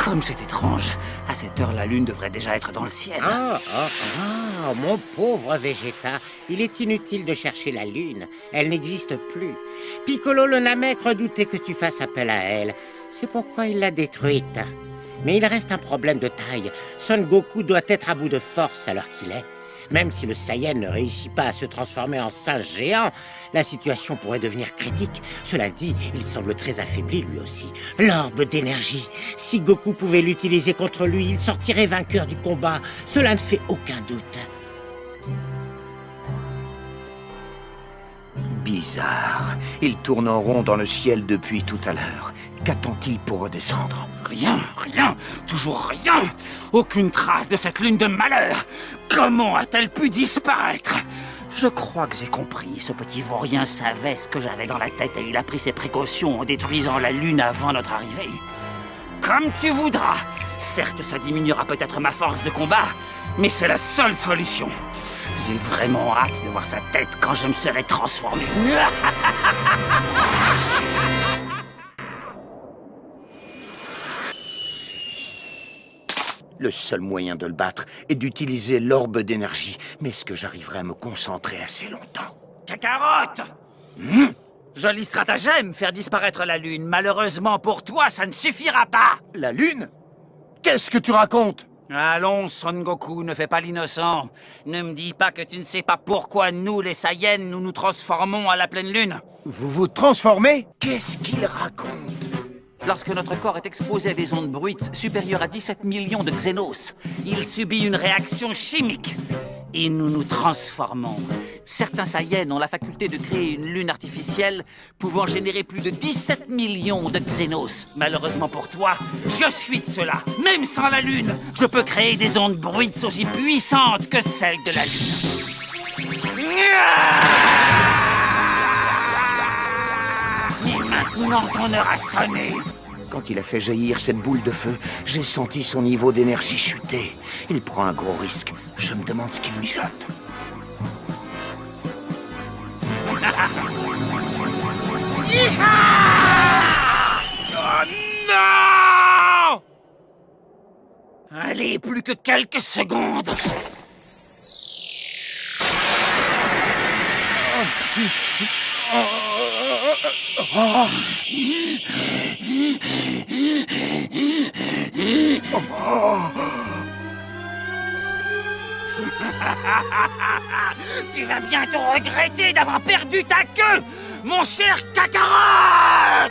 S2: Comme c'est étrange. À cette heure, la lune devrait déjà être dans le ciel.
S10: Mon pauvre Vegeta, il est inutile de chercher la lune. Elle n'existe plus. Piccolo le Namek redoutait que tu fasses appel à elle. C'est pourquoi il l'a détruite. Mais il reste un problème de taille. Son Goku doit être à bout de force à l'heure qu'il est. Même si le Saiyan ne réussit pas à se transformer en singe géant, la situation pourrait devenir critique. Cela dit, il semble très affaibli lui aussi. L'orbe d'énergie. Si Goku pouvait l'utiliser contre lui, il sortirait vainqueur du combat. Cela ne fait aucun doute.
S3: Bizarre. Il tourne en rond dans le ciel depuis tout à l'heure. Qu'attend-il pour redescendre?
S2: Rien, toujours rien. Aucune trace de cette lune de malheur. Comment a-t-elle pu disparaître? Je crois que j'ai compris. Ce petit vaurien savait ce que j'avais dans la tête et il a pris ses précautions en détruisant la lune avant notre arrivée. Comme tu voudras. Certes, ça diminuera peut-être ma force de combat, mais c'est la seule solution. J'ai vraiment hâte de voir sa tête quand je me serai transformé.
S3: Le seul moyen de le battre est d'utiliser l'orbe d'énergie. Mais est-ce que j'arriverai à me concentrer assez longtemps?
S2: Cacarotte! Joli stratagème, faire disparaître la lune. Malheureusement pour toi, ça ne suffira pas.
S1: La lune? Qu'est-ce que tu racontes?
S2: Allons, Son Goku, ne fais pas l'innocent. Ne me dis pas que tu ne sais pas pourquoi nous, les Saiyans, nous nous transformons à la pleine lune.
S1: Vous vous transformez?
S3: Qu'est-ce qu'il raconte?
S2: Lorsque notre corps est exposé à des ondes bruites supérieures à 17 millions de Xenos, il subit une réaction chimique. Et nous nous transformons. Certains Saiyans ont la faculté de créer une lune artificielle pouvant générer plus de 17 millions de Xenos. Malheureusement pour toi, je suis de cela. Même sans la lune, je peux créer des ondes bruites aussi puissantes que celles de la lune. Et maintenant, ton heure a sonné.
S3: Quand il a fait jaillir cette boule de feu, j'ai senti son niveau d'énergie chuter. Il prend un gros risque. Je me demande ce qu'il mijote.
S7: Oh non!
S2: Allez, plus que quelques secondes. Tu vas bientôt regretter d'avoir perdu ta queue, mon cher Kakarot!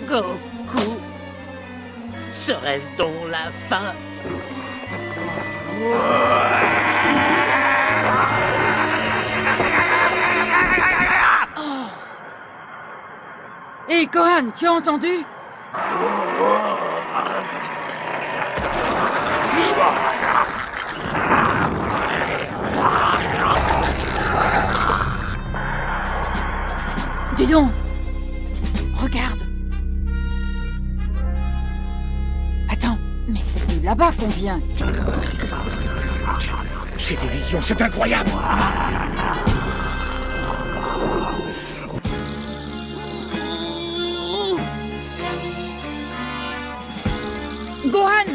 S10: Goku, serait-ce donc la fin?
S4: Hé, Gohan, tu as entendu? Dis donc! Regarde! Attends, mais c'est de là-bas qu'on vient.
S3: J'ai des visions, c'est incroyable!
S4: Gohan!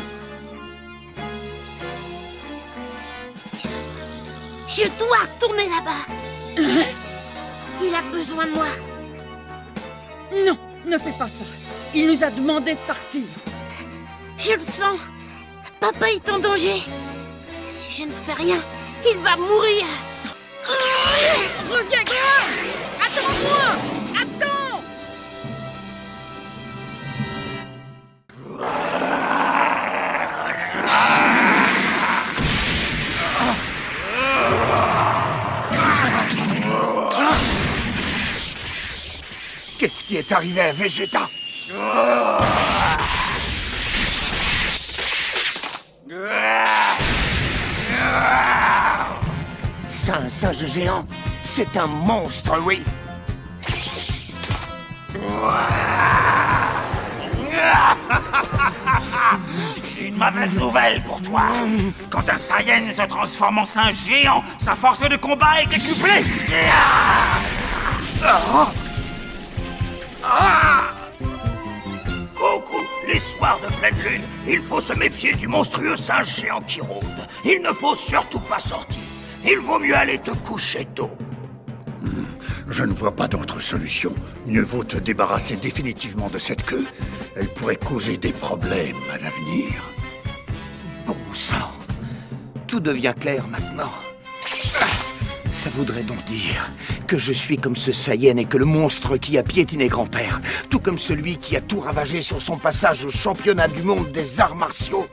S5: Je dois retourner là-bas. Il a besoin de moi.
S4: Non, ne fais pas ça. Il nous a demandé de partir.
S5: Je le sens. Papa est en danger. Si je ne fais rien, il va mourir.
S4: Reviens, Gohan! Attends-moi! Attends!
S1: Qu'est-ce qui est arrivé à Vegeta?
S3: C'est un singe géant. C'est un monstre, oui.
S6: une mauvaise nouvelle pour toi. Quand un Saiyan se transforme en singe géant, sa force de combat est décuplée. Goku, les soirs de pleine lune, il faut se méfier du monstrueux singe géant qui rôde. Il ne faut surtout pas sortir. Il vaut mieux aller te coucher tôt.
S9: Je ne vois pas d'autre solution. Mieux vaut te débarrasser définitivement de cette queue. Elle pourrait causer des problèmes à l'avenir.
S7: Bon sang, tout devient clair maintenant. Ça voudrait donc dire que je suis comme ce Saiyan et que le monstre qui a piétiné grand-père, tout comme celui qui a tout ravagé sur son passage au championnat du monde des arts martiaux.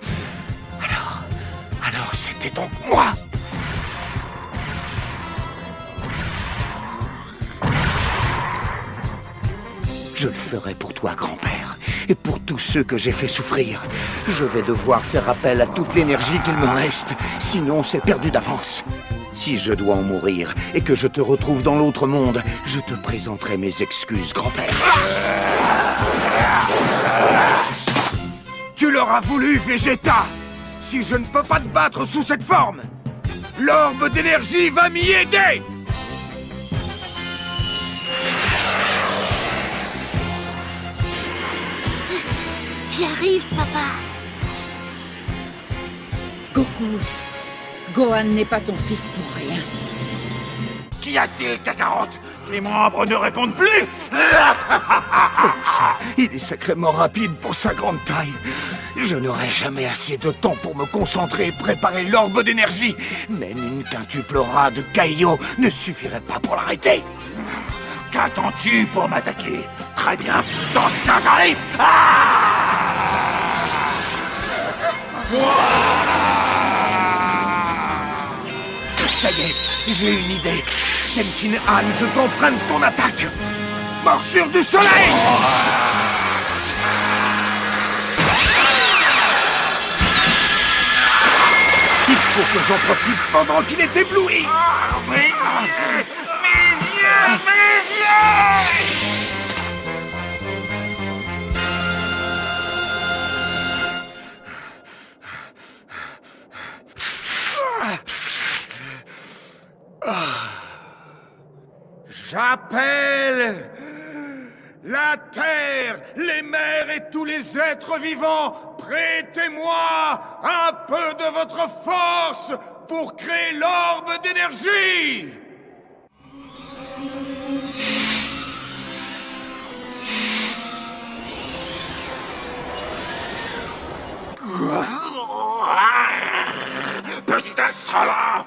S7: Alors c'était donc moi. Je le ferai pour toi, grand-père, et pour tous ceux que j'ai fait souffrir. Je vais devoir faire appel à toute l'énergie qu'il me reste, sinon c'est perdu d'avance. Si je dois en mourir et que je te retrouve dans l'autre monde, je te présenterai mes excuses, grand-père. Tu l'auras voulu, Vegeta. Si je ne peux pas te battre sous cette forme, l'orbe d'énergie va m'y aider.
S5: J'arrive, papa.
S4: Goku, Gohan n'est pas ton fils pour rien.
S6: Qu'y a-t-il, Kakarot? Tes membres ne répondent plus.
S7: Il est sacrément rapide pour sa grande taille. Je n'aurai jamais assez de temps pour me concentrer et préparer l'orbe d'énergie. Même une quintuple aura de Kaio ne suffirait pas pour l'arrêter.
S6: Qu'attends-tu pour m'attaquer? Très bien, dans ce cas, j'arrive.
S7: Ça y est, j'ai une idée. Tenshin Han, je t'emprunte ton attaque. Morsure du soleil! Il faut que j'en profite pendant qu'il est ébloui.
S6: Mes yeux! Mes yeux!
S7: J'appelle la terre, les mers et tous les êtres vivants. Prêtez-moi un peu de votre force pour créer l'orbe d'énergie.
S6: Petit insolent!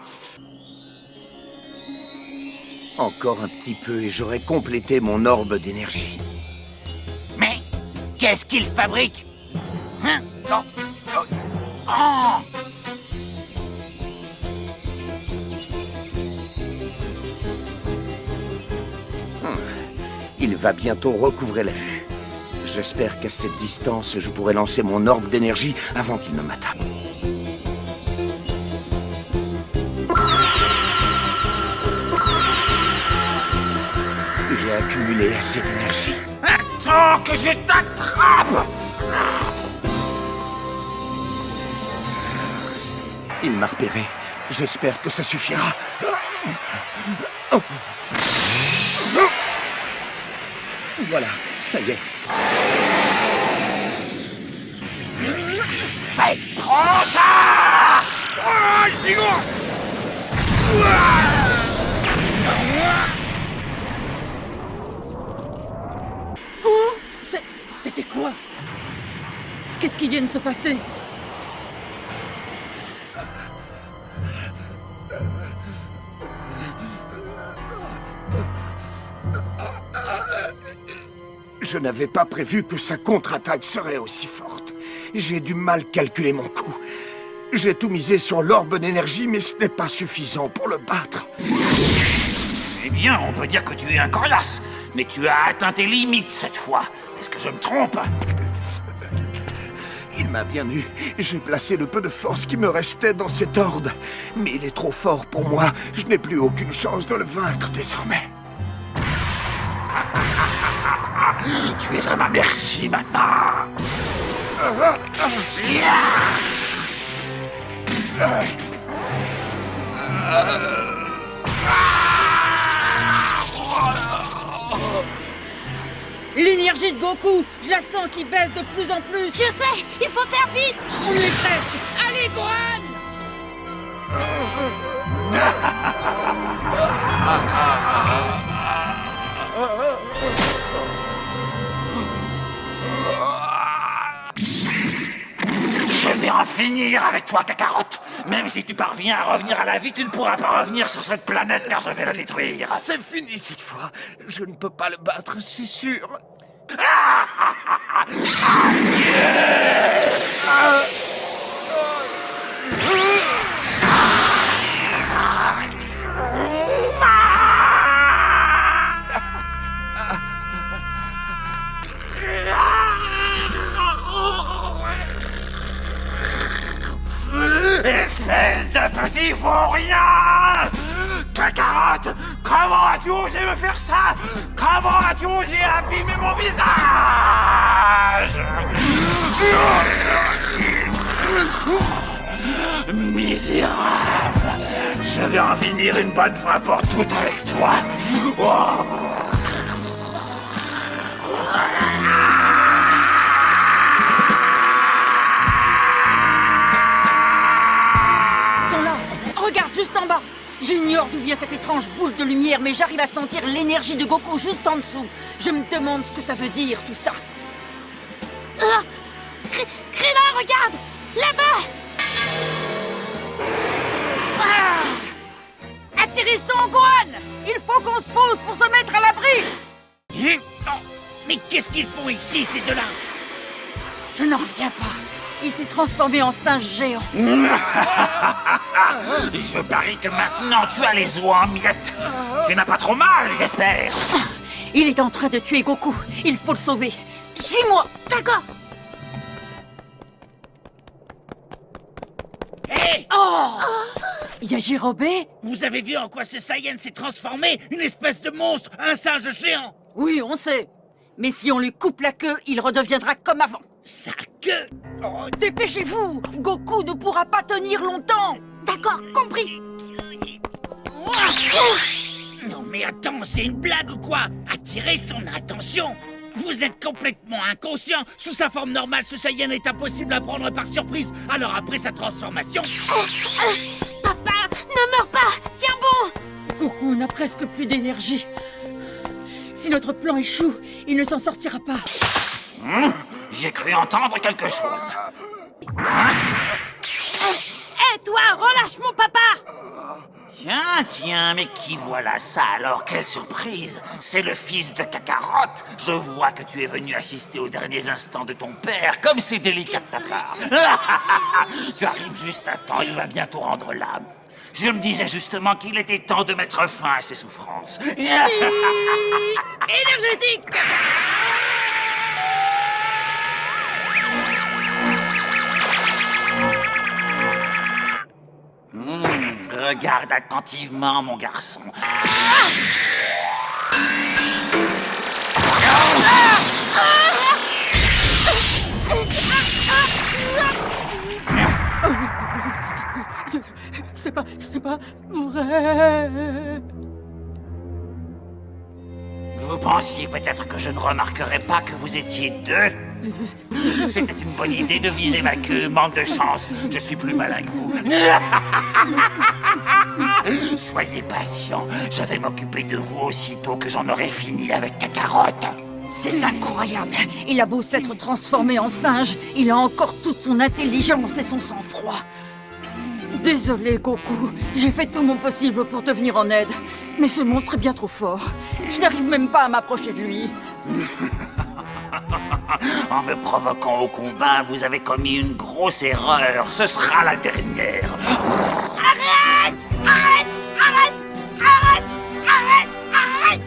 S7: Encore un petit peu et j'aurai complété mon orbe d'énergie.
S6: Mais qu'est-ce qu'il fabrique? Hein? Non. Oh!
S7: Il va bientôt recouvrer la vue. J'espère qu'à cette distance, je pourrai lancer mon orbe d'énergie avant qu'il ne m'attaque. J'ai accumulé assez d'énergie.
S6: Attends que je t'attrape!
S7: Il m'a repéré. J'espère que ça suffira. Voilà, ça y est.
S6: Hey, prends ça! Ah,
S4: C'était quoi? Qu'est-ce qui vient de se passer?
S7: Je n'avais pas prévu que sa contre-attaque serait aussi forte. J'ai du mal calculer mon coup. J'ai tout misé sur l'orbe d'énergie, mais ce n'est pas suffisant pour le battre.
S6: Eh bien, on peut dire que tu es un coriace, mais tu as atteint tes limites cette fois. Est-ce que je me trompe?
S7: Il m'a bien eu. J'ai placé le peu de force qui me restait dans cet orbe. Mais il est trop fort pour moi. Je n'ai plus aucune chance de le vaincre désormais.
S6: Tu es à ma merci maintenant.
S4: L'énergie de Goku, je la sens qui baisse de plus en plus.
S5: Je sais, il faut faire vite.
S4: On y est presque. Allez, Gohan!
S6: Je vais en finir avec toi, Kakarot. Même si tu parviens à revenir à la vie, tu ne pourras pas revenir sur cette planète car je vais la détruire.
S1: C'est fini cette fois. Je ne peux pas le battre, c'est sûr.
S6: Espèce de petit vaurien! Kakarot, comment as-tu osé me faire ça? Comment as-tu osé abîmer mon visage? Misérable! Je vais en finir une bonne fois pour toutes avec toi. Oh.
S4: Regarde, juste en bas. J'ignore d'où vient cette étrange boule de lumière, mais j'arrive à sentir l'énergie de Goku juste en dessous. Je me demande ce que ça veut dire, tout ça.
S5: Krillin, regarde! Là-bas!
S4: Atterrissons, Gohan! Il faut qu'on se pose pour se mettre à l'abri!
S6: Mais qu'est-ce qu'ils font ici, ces deux-là?
S4: Je n'en reviens pas. Il s'est transformé en singe géant.
S6: Je parie que maintenant tu as les os en miettes. Tu n'as pas trop mal, j'espère.
S4: Il est en train de tuer Goku. Il faut le sauver. Suis-moi.
S5: D'accord.
S6: Hé!
S4: Oh! Yajirobe?
S6: Vous avez vu en quoi ce Saiyan s'est transformé? Une espèce de monstre, un singe géant.
S4: Oui, on sait. Mais si on lui coupe la queue, il redeviendra comme avant.
S6: Sa queue!
S4: Oh, dépêchez-vous! Goku ne pourra pas tenir longtemps!
S5: D'accord, compris.
S6: Non mais attends, c'est une blague ou quoi? Attirer son attention? Vous êtes complètement inconscient. Sous sa forme normale, ce Saiyan est impossible à prendre par surprise. Alors après sa transformation...
S5: Papa, ne meurs pas. Tiens bon.
S4: Goku n'a presque plus d'énergie. Si notre plan échoue, il ne s'en sortira pas.
S6: J'ai cru entendre quelque chose.
S5: Hé, toi, relâche mon papa.
S6: Tiens, mais qui voilà ça alors? Quelle surprise! C'est le fils de Kakarot. Je vois que tu es venu assister aux derniers instants de ton père. Comme c'est délicat de ta part. Tu arrives juste à temps, il va bientôt rendre l'âme. Je me disais justement qu'il était temps de mettre fin à ses souffrances.
S4: Énergétique!
S6: Regarde attentivement, mon garçon.
S4: C'est pas vrai.
S6: Vous pensiez peut-être que je ne remarquerais pas que vous étiez deux? C'était une bonne idée de viser ma queue, manque de chance. Je suis plus malin que vous. Soyez patient, je vais m'occuper de vous aussitôt que j'en aurai fini avec Kakarot.
S4: C'est incroyable. Il a beau s'être transformé en singe, il a encore toute son intelligence et son sang-froid. Désolé, Goku. J'ai fait tout mon possible pour te venir en aide. Mais ce monstre est bien trop fort. Je n'arrive même pas à m'approcher de lui.
S6: En me provoquant au combat, vous avez commis une grosse erreur. Ce sera la dernière.
S5: Arrête! Arrête! Arrête! Arrête! Arrête! Arrête!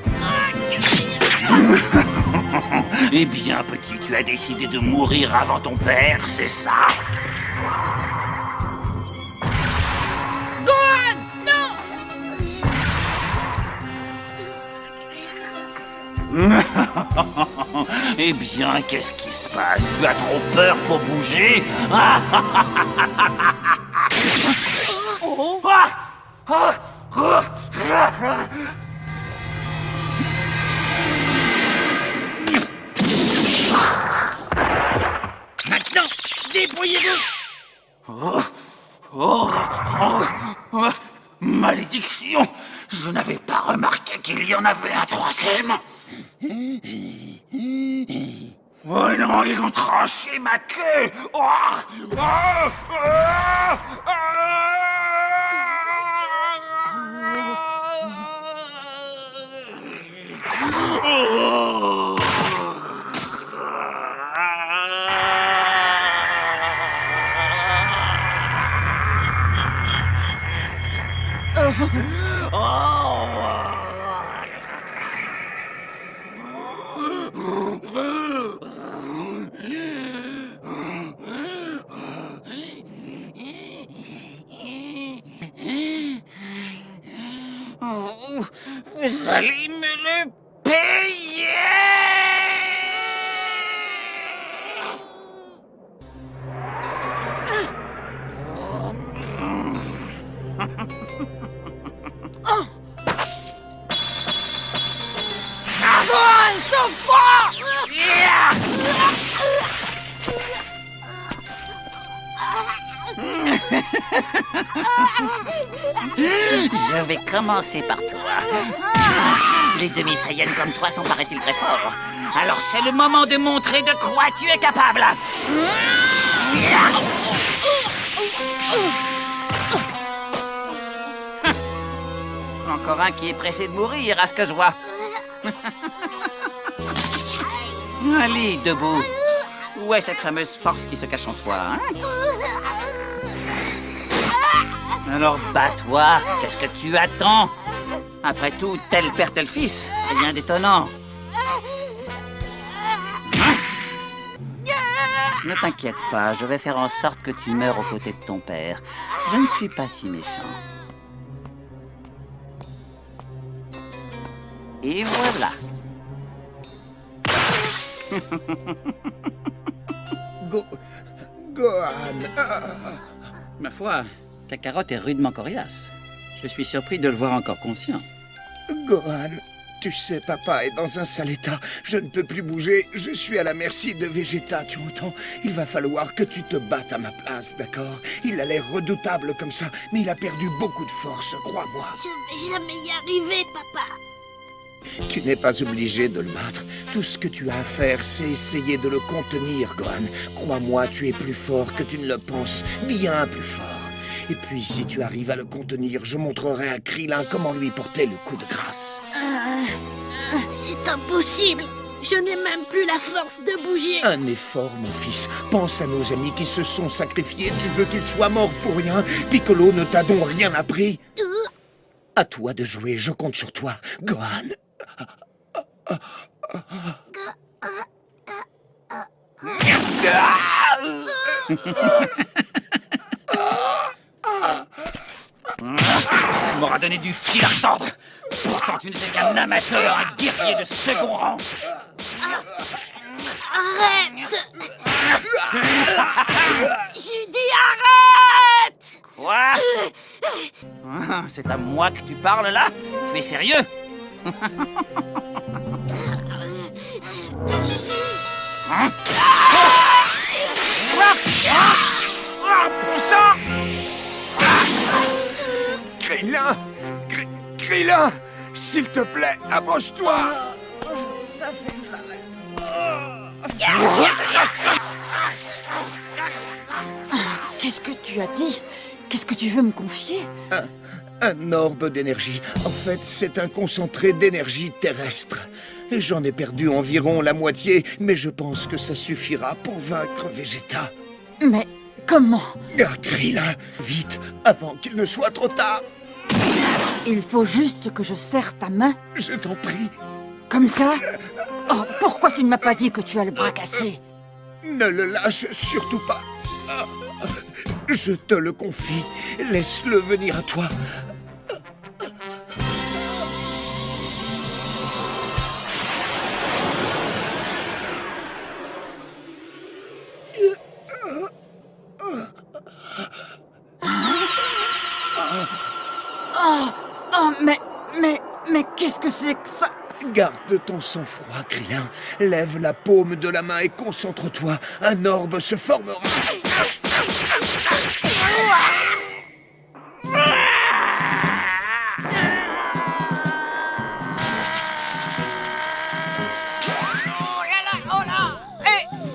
S6: Eh bien, petit, tu as décidé de mourir avant ton père, c'est ça?
S4: Gohan! Non!
S6: Eh bien, qu'est-ce qui se passe? Tu as trop peur pour bouger? Maintenant, débrouillez-vous.
S2: Malédiction! Je n'avais pas remarqué qu'il y en avait un troisième. Oh non, ils ont tranché ma queue. Vous allez me le payer! Je vais commencer par toi. Les demi-Saiyans comme toi sont, paraît-il, très forts. Alors c'est le moment de montrer de quoi tu es capable. Encore un qui est pressé de mourir, à ce que je vois. Allez, debout. Où est cette fameuse force qui se cache en toi, hein? Alors bats-toi, qu'est-ce que tu attends? Après tout, tel père, tel fils, rien d'étonnant. Hein? Ne t'inquiète pas, je vais faire en sorte que tu meurs aux côtés de ton père. Je ne suis pas si méchant. Et voilà.
S9: Gohan.
S2: Ma foi, ta carotte est rudement coriace. Je suis surpris de le voir encore conscient.
S9: Gohan, tu sais, papa est dans un sale état. Je ne peux plus bouger. Je suis à la merci de Vegeta, tu entends? Il va falloir que tu te battes à ma place, d'accord? Il a l'air redoutable comme ça, mais il a perdu beaucoup de force, crois-moi.
S5: Je vais jamais y arriver, papa.
S9: Tu n'es pas obligé de le battre. Tout ce que tu as à faire, c'est essayer de le contenir, Gohan. Crois-moi, tu es plus fort que tu ne le penses. Bien plus fort. Et puis, si tu arrives à le contenir, je montrerai à Krillin comment lui porter le coup de grâce.
S5: C'est impossible. Je n'ai même plus la force de bouger.
S9: Un effort, mon fils. Pense à nos amis qui se sont sacrifiés. Tu veux qu'ils soient morts pour rien? Piccolo ne t'a donc rien appris? À toi de jouer, je compte sur toi, Gohan.
S2: Tu m'auras donné du fil à retordre. Pourtant, tu n'étais qu'un amateur, un guerrier de second rang.
S5: Arrête. J'ai dit arrête.
S2: Quoi? C'est à moi que tu parles, là? Tu es sérieux? Hein? Bon sang!
S9: Krillin! Krillin! S'il te plaît, approche-toi!
S4: Ça fait mal. Qu'est-ce que tu as dit? Qu'est-ce que tu veux me confier?
S9: Un orbe d'énergie. En fait, c'est un concentré d'énergie terrestre. Et j'en ai perdu environ la moitié, mais je pense que ça suffira pour vaincre Vegeta.
S4: Mais comment?
S9: Krillin, vite, avant qu'il ne soit trop tard.
S4: Il faut juste que je serre ta main.
S9: Je t'en prie.
S4: Comme ça? Oh, pourquoi tu ne m'as pas dit que tu as le bras cassé?
S9: Ne le lâche surtout pas. Je te le confie. Laisse-le venir à toi.
S4: Mais qu'est-ce que c'est que ça?
S12: Garde ton sang-froid, Krillin. Lève la paume de la main et concentre-toi. Un orbe se formera.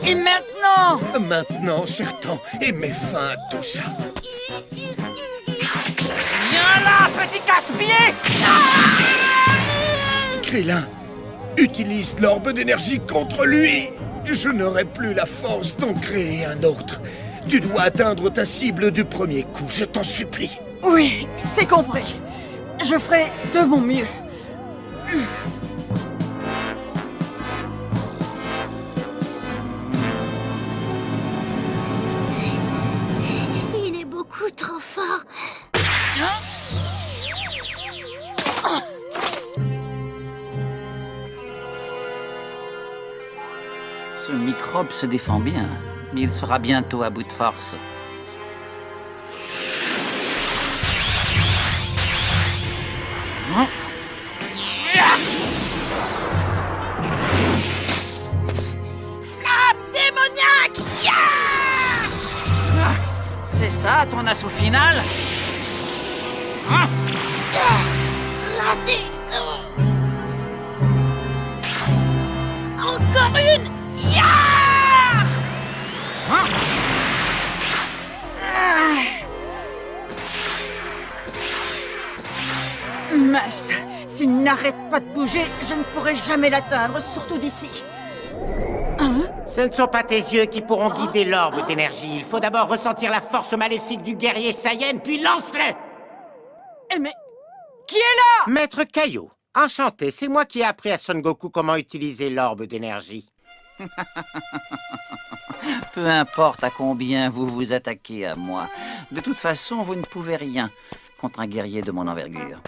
S4: Et maintenant?
S12: Maintenant, c'est temps. Et mets fin à tout ça.
S6: Viens là, petit casse-pied!
S12: Krillin, utilise l'orbe d'énergie contre lui. Je n'aurai plus la force d'en créer un autre. Tu dois atteindre ta cible du premier coup, je t'en supplie.
S4: Oui, c'est compris. Je ferai de mon mieux.
S5: Il est beaucoup trop fort.
S2: Ce microbe se défend bien, mais il sera bientôt à bout de force.
S5: Flamme démoniaque!
S2: C'est ça ton assaut final?
S5: Raté! Encore une!
S4: Mince, s'il n'arrête pas de bouger, je ne pourrai jamais l'atteindre, surtout d'ici.
S10: Ce ne sont pas tes yeux qui pourront guider l'orbe d'énergie. Il faut d'abord ressentir la force maléfique du guerrier Saiyan, puis lance-le!
S4: Eh mais... Qui est là?
S10: Maître Kaio, enchanté, c'est moi qui ai appris à Son Goku comment utiliser l'orbe d'énergie.
S2: Peu importe à combien vous vous attaquez à moi. De toute façon, vous ne pouvez rien contre un guerrier de mon envergure.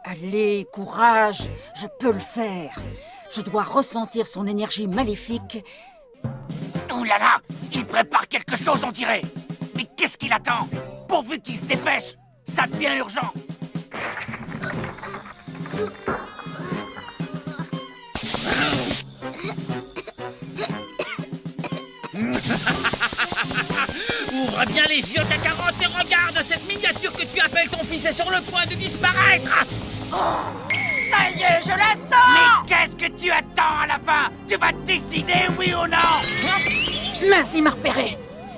S4: Allez, courage, je peux le faire. Je dois ressentir son énergie maléfique.
S6: Ouh là là! Il prépare quelque chose, on dirait! Mais qu'est-ce qu'il attend? Pourvu qu'il se dépêche! Ça devient urgent! Ouvre bien les yeux ta carotte et regarde cette miniature que tu appelles ton fils est sur le point de disparaître!
S4: Ça y est, je la sens!
S6: Mais qu'est-ce que tu attends à la fin? Tu vas te décider, oui ou non?
S4: Mince, il m'a repéré.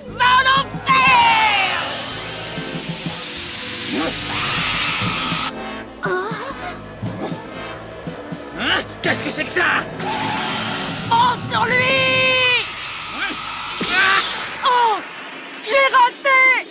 S6: Va en enfer! Hein? Qu'est-ce que c'est que ça?
S4: Fonce sur lui! Oh! Je l'ai raté!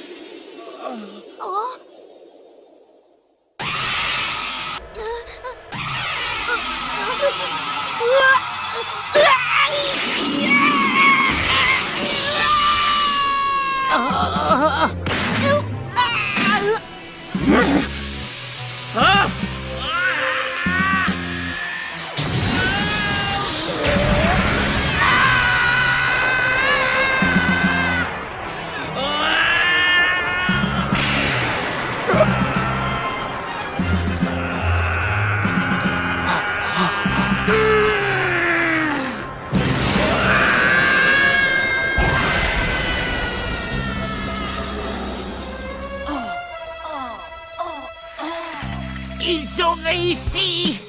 S6: Ils ont réussi!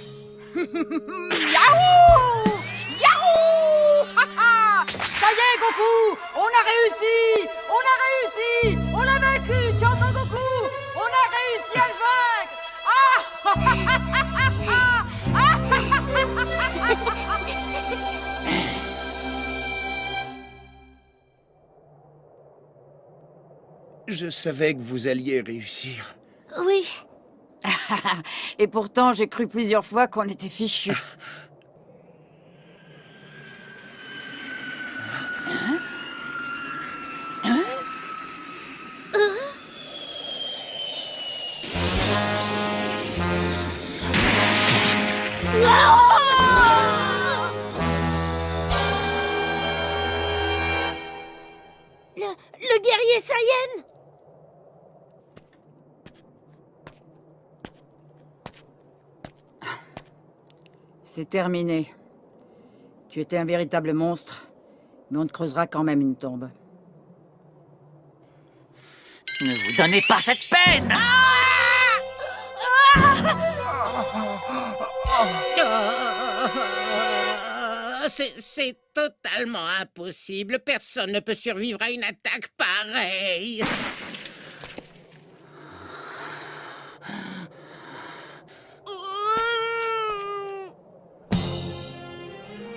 S4: Yahoo! Yahoo! Ça y est, Goku! On a réussi! On a réussi! On l'a vaincu! Tu entends, Goku? On a réussi à le vaincre!
S12: Je savais que vous alliez réussir.
S5: Oui.
S4: Et pourtant, j'ai cru plusieurs fois qu'on était fichus.
S5: Le guerrier Saiyan!
S4: C'est terminé. Tu étais un véritable monstre, mais on te creusera quand même une tombe.
S2: Ne vous donnez pas cette peine!
S10: C'est totalement impossible. Personne ne peut survivre à une attaque pareille.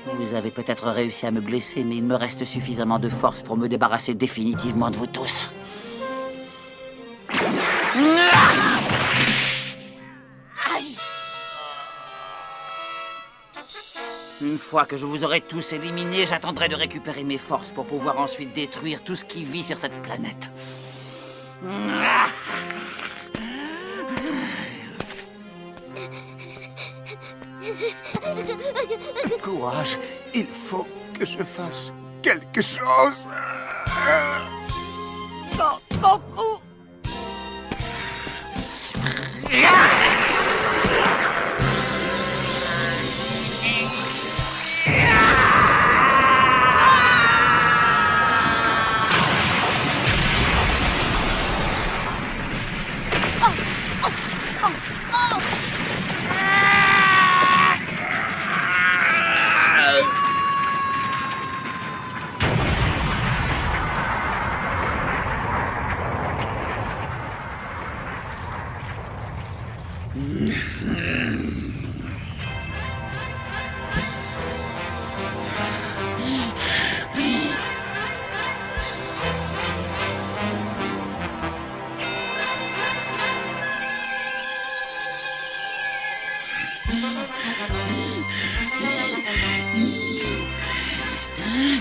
S2: Vous avez peut-être réussi à me blesser, mais il me reste suffisamment de force pour me débarrasser définitivement de vous tous. Une fois que je vous aurai tous éliminés, j'attendrai de récupérer mes forces pour pouvoir ensuite détruire tout ce qui vit sur cette planète.
S1: Courage, il faut que je fasse quelque chose.
S5: Goku!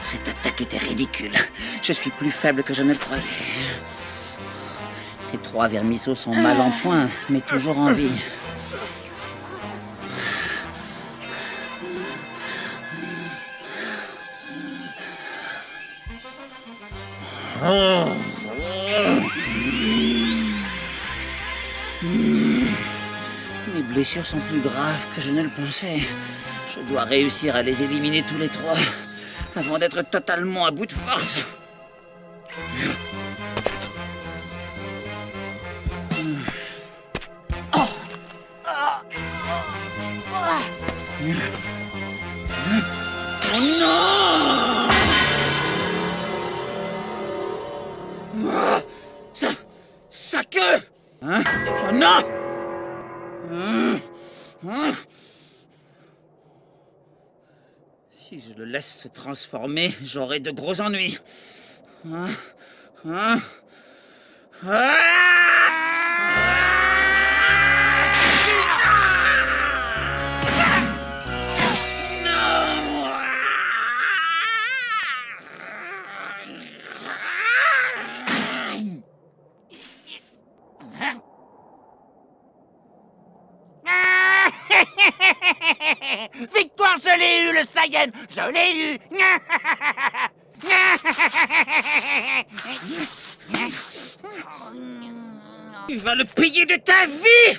S2: Cette attaque était ridicule. Je suis plus faible que je ne le croyais. Ces 3 vermisseaux sont mal en point, mais toujours en vie. Mes blessures sont plus graves que je ne le pensais. Je dois réussir à les éliminer tous les 3 avant d'être totalement à bout de force. Oh non! Sa queue! Hein? Oh non! Si je le laisse se transformer, j'aurai de gros ennuis.
S3: Victoire, je l'ai eu, le Saiyan! Je l'ai eu!
S2: Tu vas le payer de ta vie!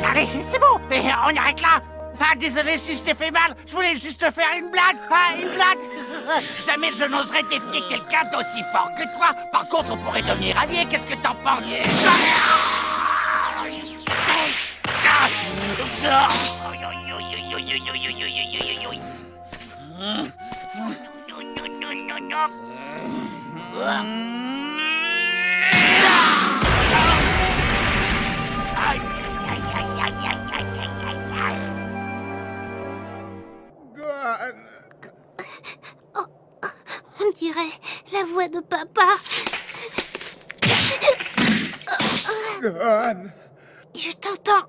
S3: Allez, c'est bon, on arrête là. Ah, désolé si je t'ai fait mal, je voulais juste te faire une blague, une blague. Jamais je n'oserais défier quelqu'un d'aussi fort que toi. Par contre, on pourrait devenir alliés, qu'est-ce que t'en penses?
S5: On dirait la voix de papa.
S12: Gohan,
S5: Je t'entends.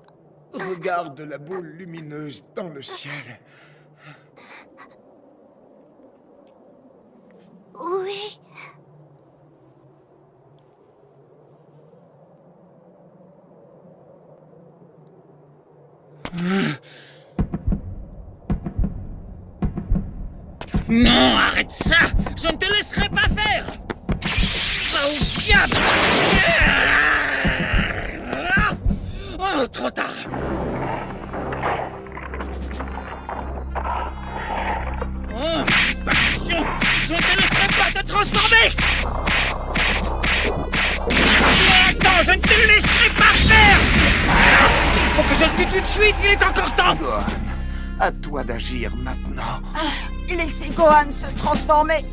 S12: regarde la boule lumineuse dans le ciel.
S5: Oui.
S6: Non, arrête ça! Je ne te laisserai pas faire! Va au diable! Oh, trop tard! Oh, pas question! Je ne te laisserai pas te transformer! Attends, je ne te laisserai pas faire! Il faut que je le tue tout de suite, il est encore temps!
S12: Gohan, à toi d'agir maintenant.
S4: Laissez Gohan se transformer.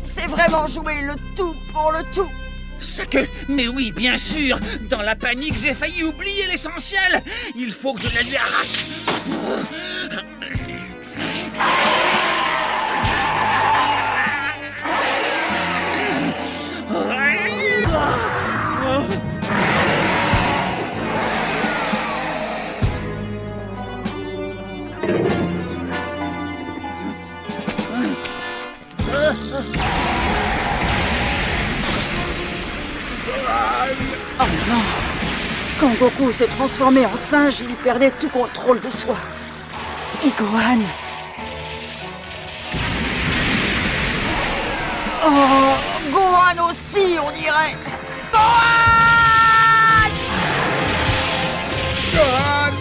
S4: C'est vraiment jouer le tout pour le tout.
S6: Saque! Mais oui, bien sûr! Dans la panique, j'ai failli oublier l'essentiel! Il faut que je la lui arrache!
S4: Oh non! Quand Goku se transformait en singe, il perdait tout contrôle de soi. Et Gohan... Oh, Gohan aussi, on dirait. Gohan!
S12: Gohan!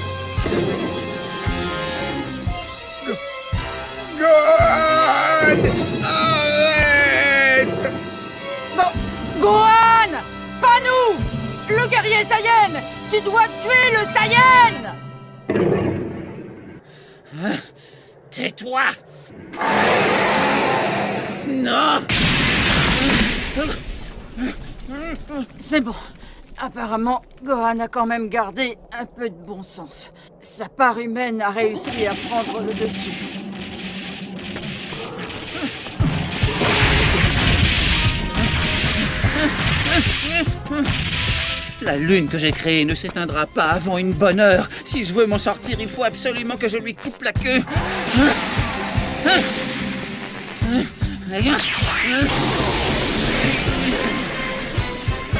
S12: Gohan! Arrête!
S4: Gohan! Pas nous! Le guerrier Saiyan! Tu dois tuer le Saiyan!
S6: Tais-toi! Non!
S4: C'est bon. Apparemment, Gohan a quand même gardé un peu de bon sens. Sa part humaine a réussi à prendre le dessus.
S2: La lune que j'ai créée ne s'éteindra pas avant une bonne heure. Si je veux m'en sortir, il faut absolument que je lui coupe la queue.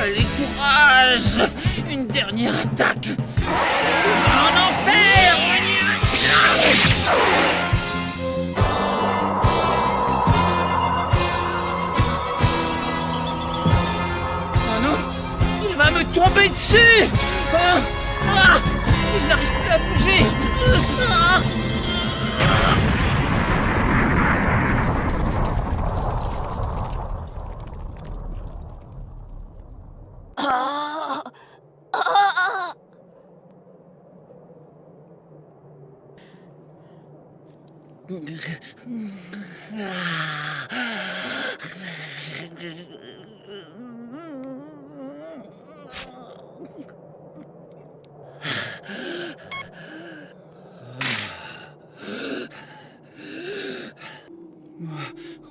S2: Allez, courage! Une dernière attaque! En enfer! Oh non! Il va me tomber dessus! Il n'arrive plus à bouger!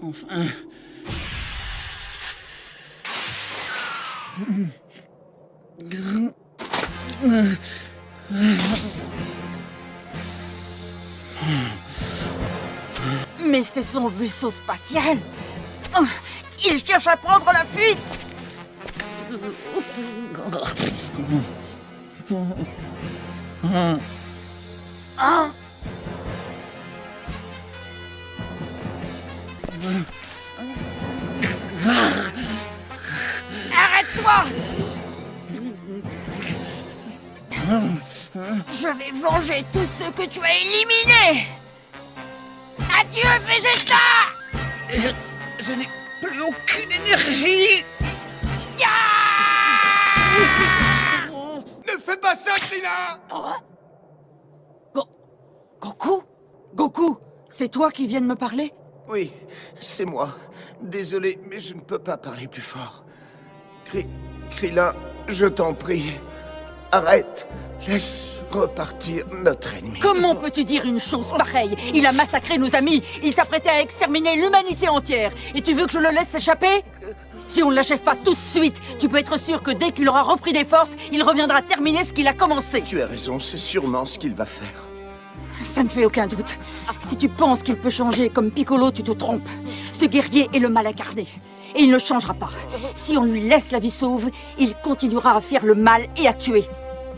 S2: Enfin.
S4: Mais c'est son vaisseau spatial! Il cherche à prendre la fuite! Hein? Arrête-toi! Je vais venger tous ceux que tu as éliminés! Adieu, Vegeta!
S6: Je n'ai plus aucune énergie!
S12: Ne fais pas ça, Krillin!
S4: Goku? Goku, c'est toi qui viens de me parler?
S12: Oui, c'est moi. Désolé, mais je ne peux pas parler plus fort. Krillin, je t'en prie, arrête. Laisse repartir notre ennemi.
S4: Comment peux-tu dire une chose pareille? Il a massacré nos amis. Il s'apprêtait à exterminer l'humanité entière. Et tu veux que je le laisse échapper? Si on ne l'achève pas tout de suite, tu peux être sûr que dès qu'il aura repris des forces, il reviendra terminer ce qu'il a commencé.
S12: Tu as raison, c'est sûrement ce qu'il va faire.
S4: Ça ne fait aucun doute. Si tu penses qu'il peut changer comme Piccolo, tu te trompes. Ce guerrier est le mal incarné. Et il ne changera pas. Si on lui laisse la vie sauve, il continuera à faire le mal et à tuer.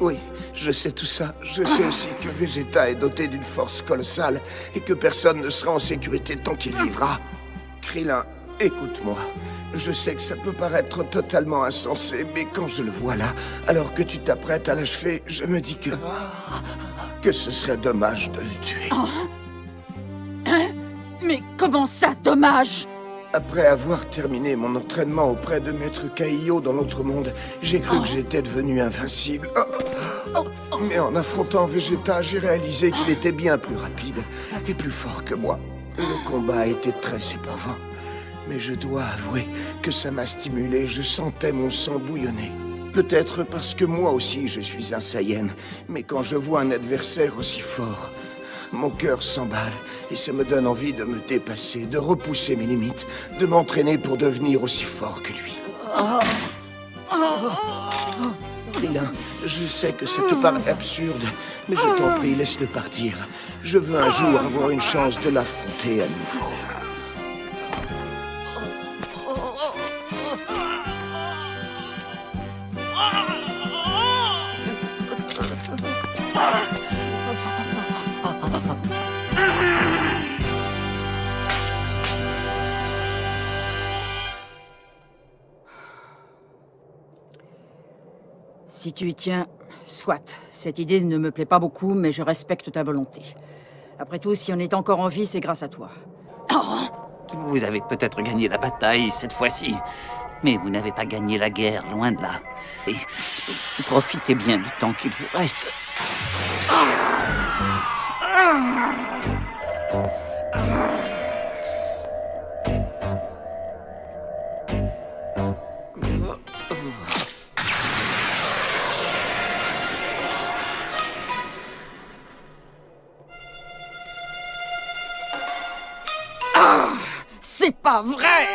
S12: Oui, je sais tout ça. Je sais aussi que Vegeta est doté d'une force colossale et que personne ne sera en sécurité tant qu'il vivra. Krillin, écoute-moi. Je sais que ça peut paraître totalement insensé, mais quand je le vois là, alors que tu t'apprêtes à l'achever, je me dis que ce serait dommage de le tuer.
S4: Oh. Mais comment ça, dommage?
S12: Après avoir terminé mon entraînement auprès de Maître Kaiô dans l'autre monde, j'ai cru que j'étais devenu invincible. Mais en affrontant Vegeta, j'ai réalisé qu'il était bien plus rapide et plus fort que moi. Le combat était très éprouvant. Mais je dois avouer que ça m'a stimulé, je sentais mon sang bouillonner. Peut-être parce que moi aussi je suis un Saiyan, mais quand je vois un adversaire aussi fort, mon cœur s'emballe et ça me donne envie de me dépasser, de repousser mes limites, de m'entraîner pour devenir aussi fort que lui. Krillin, je sais que ça te paraît absurde, mais je t'en prie, laisse-le partir. Je veux un jour avoir une chance de l'affronter à nouveau.
S4: Si tu y tiens, soit. Cette idée ne me plaît pas beaucoup, mais je respecte ta volonté. Après tout, si on est encore en vie, c'est grâce à toi.
S2: Vous avez peut-être gagné la bataille cette fois-ci, mais vous n'avez pas gagné la guerre, loin de là. Et profitez bien du temps qu'il vous reste.
S4: C'est pas vrai!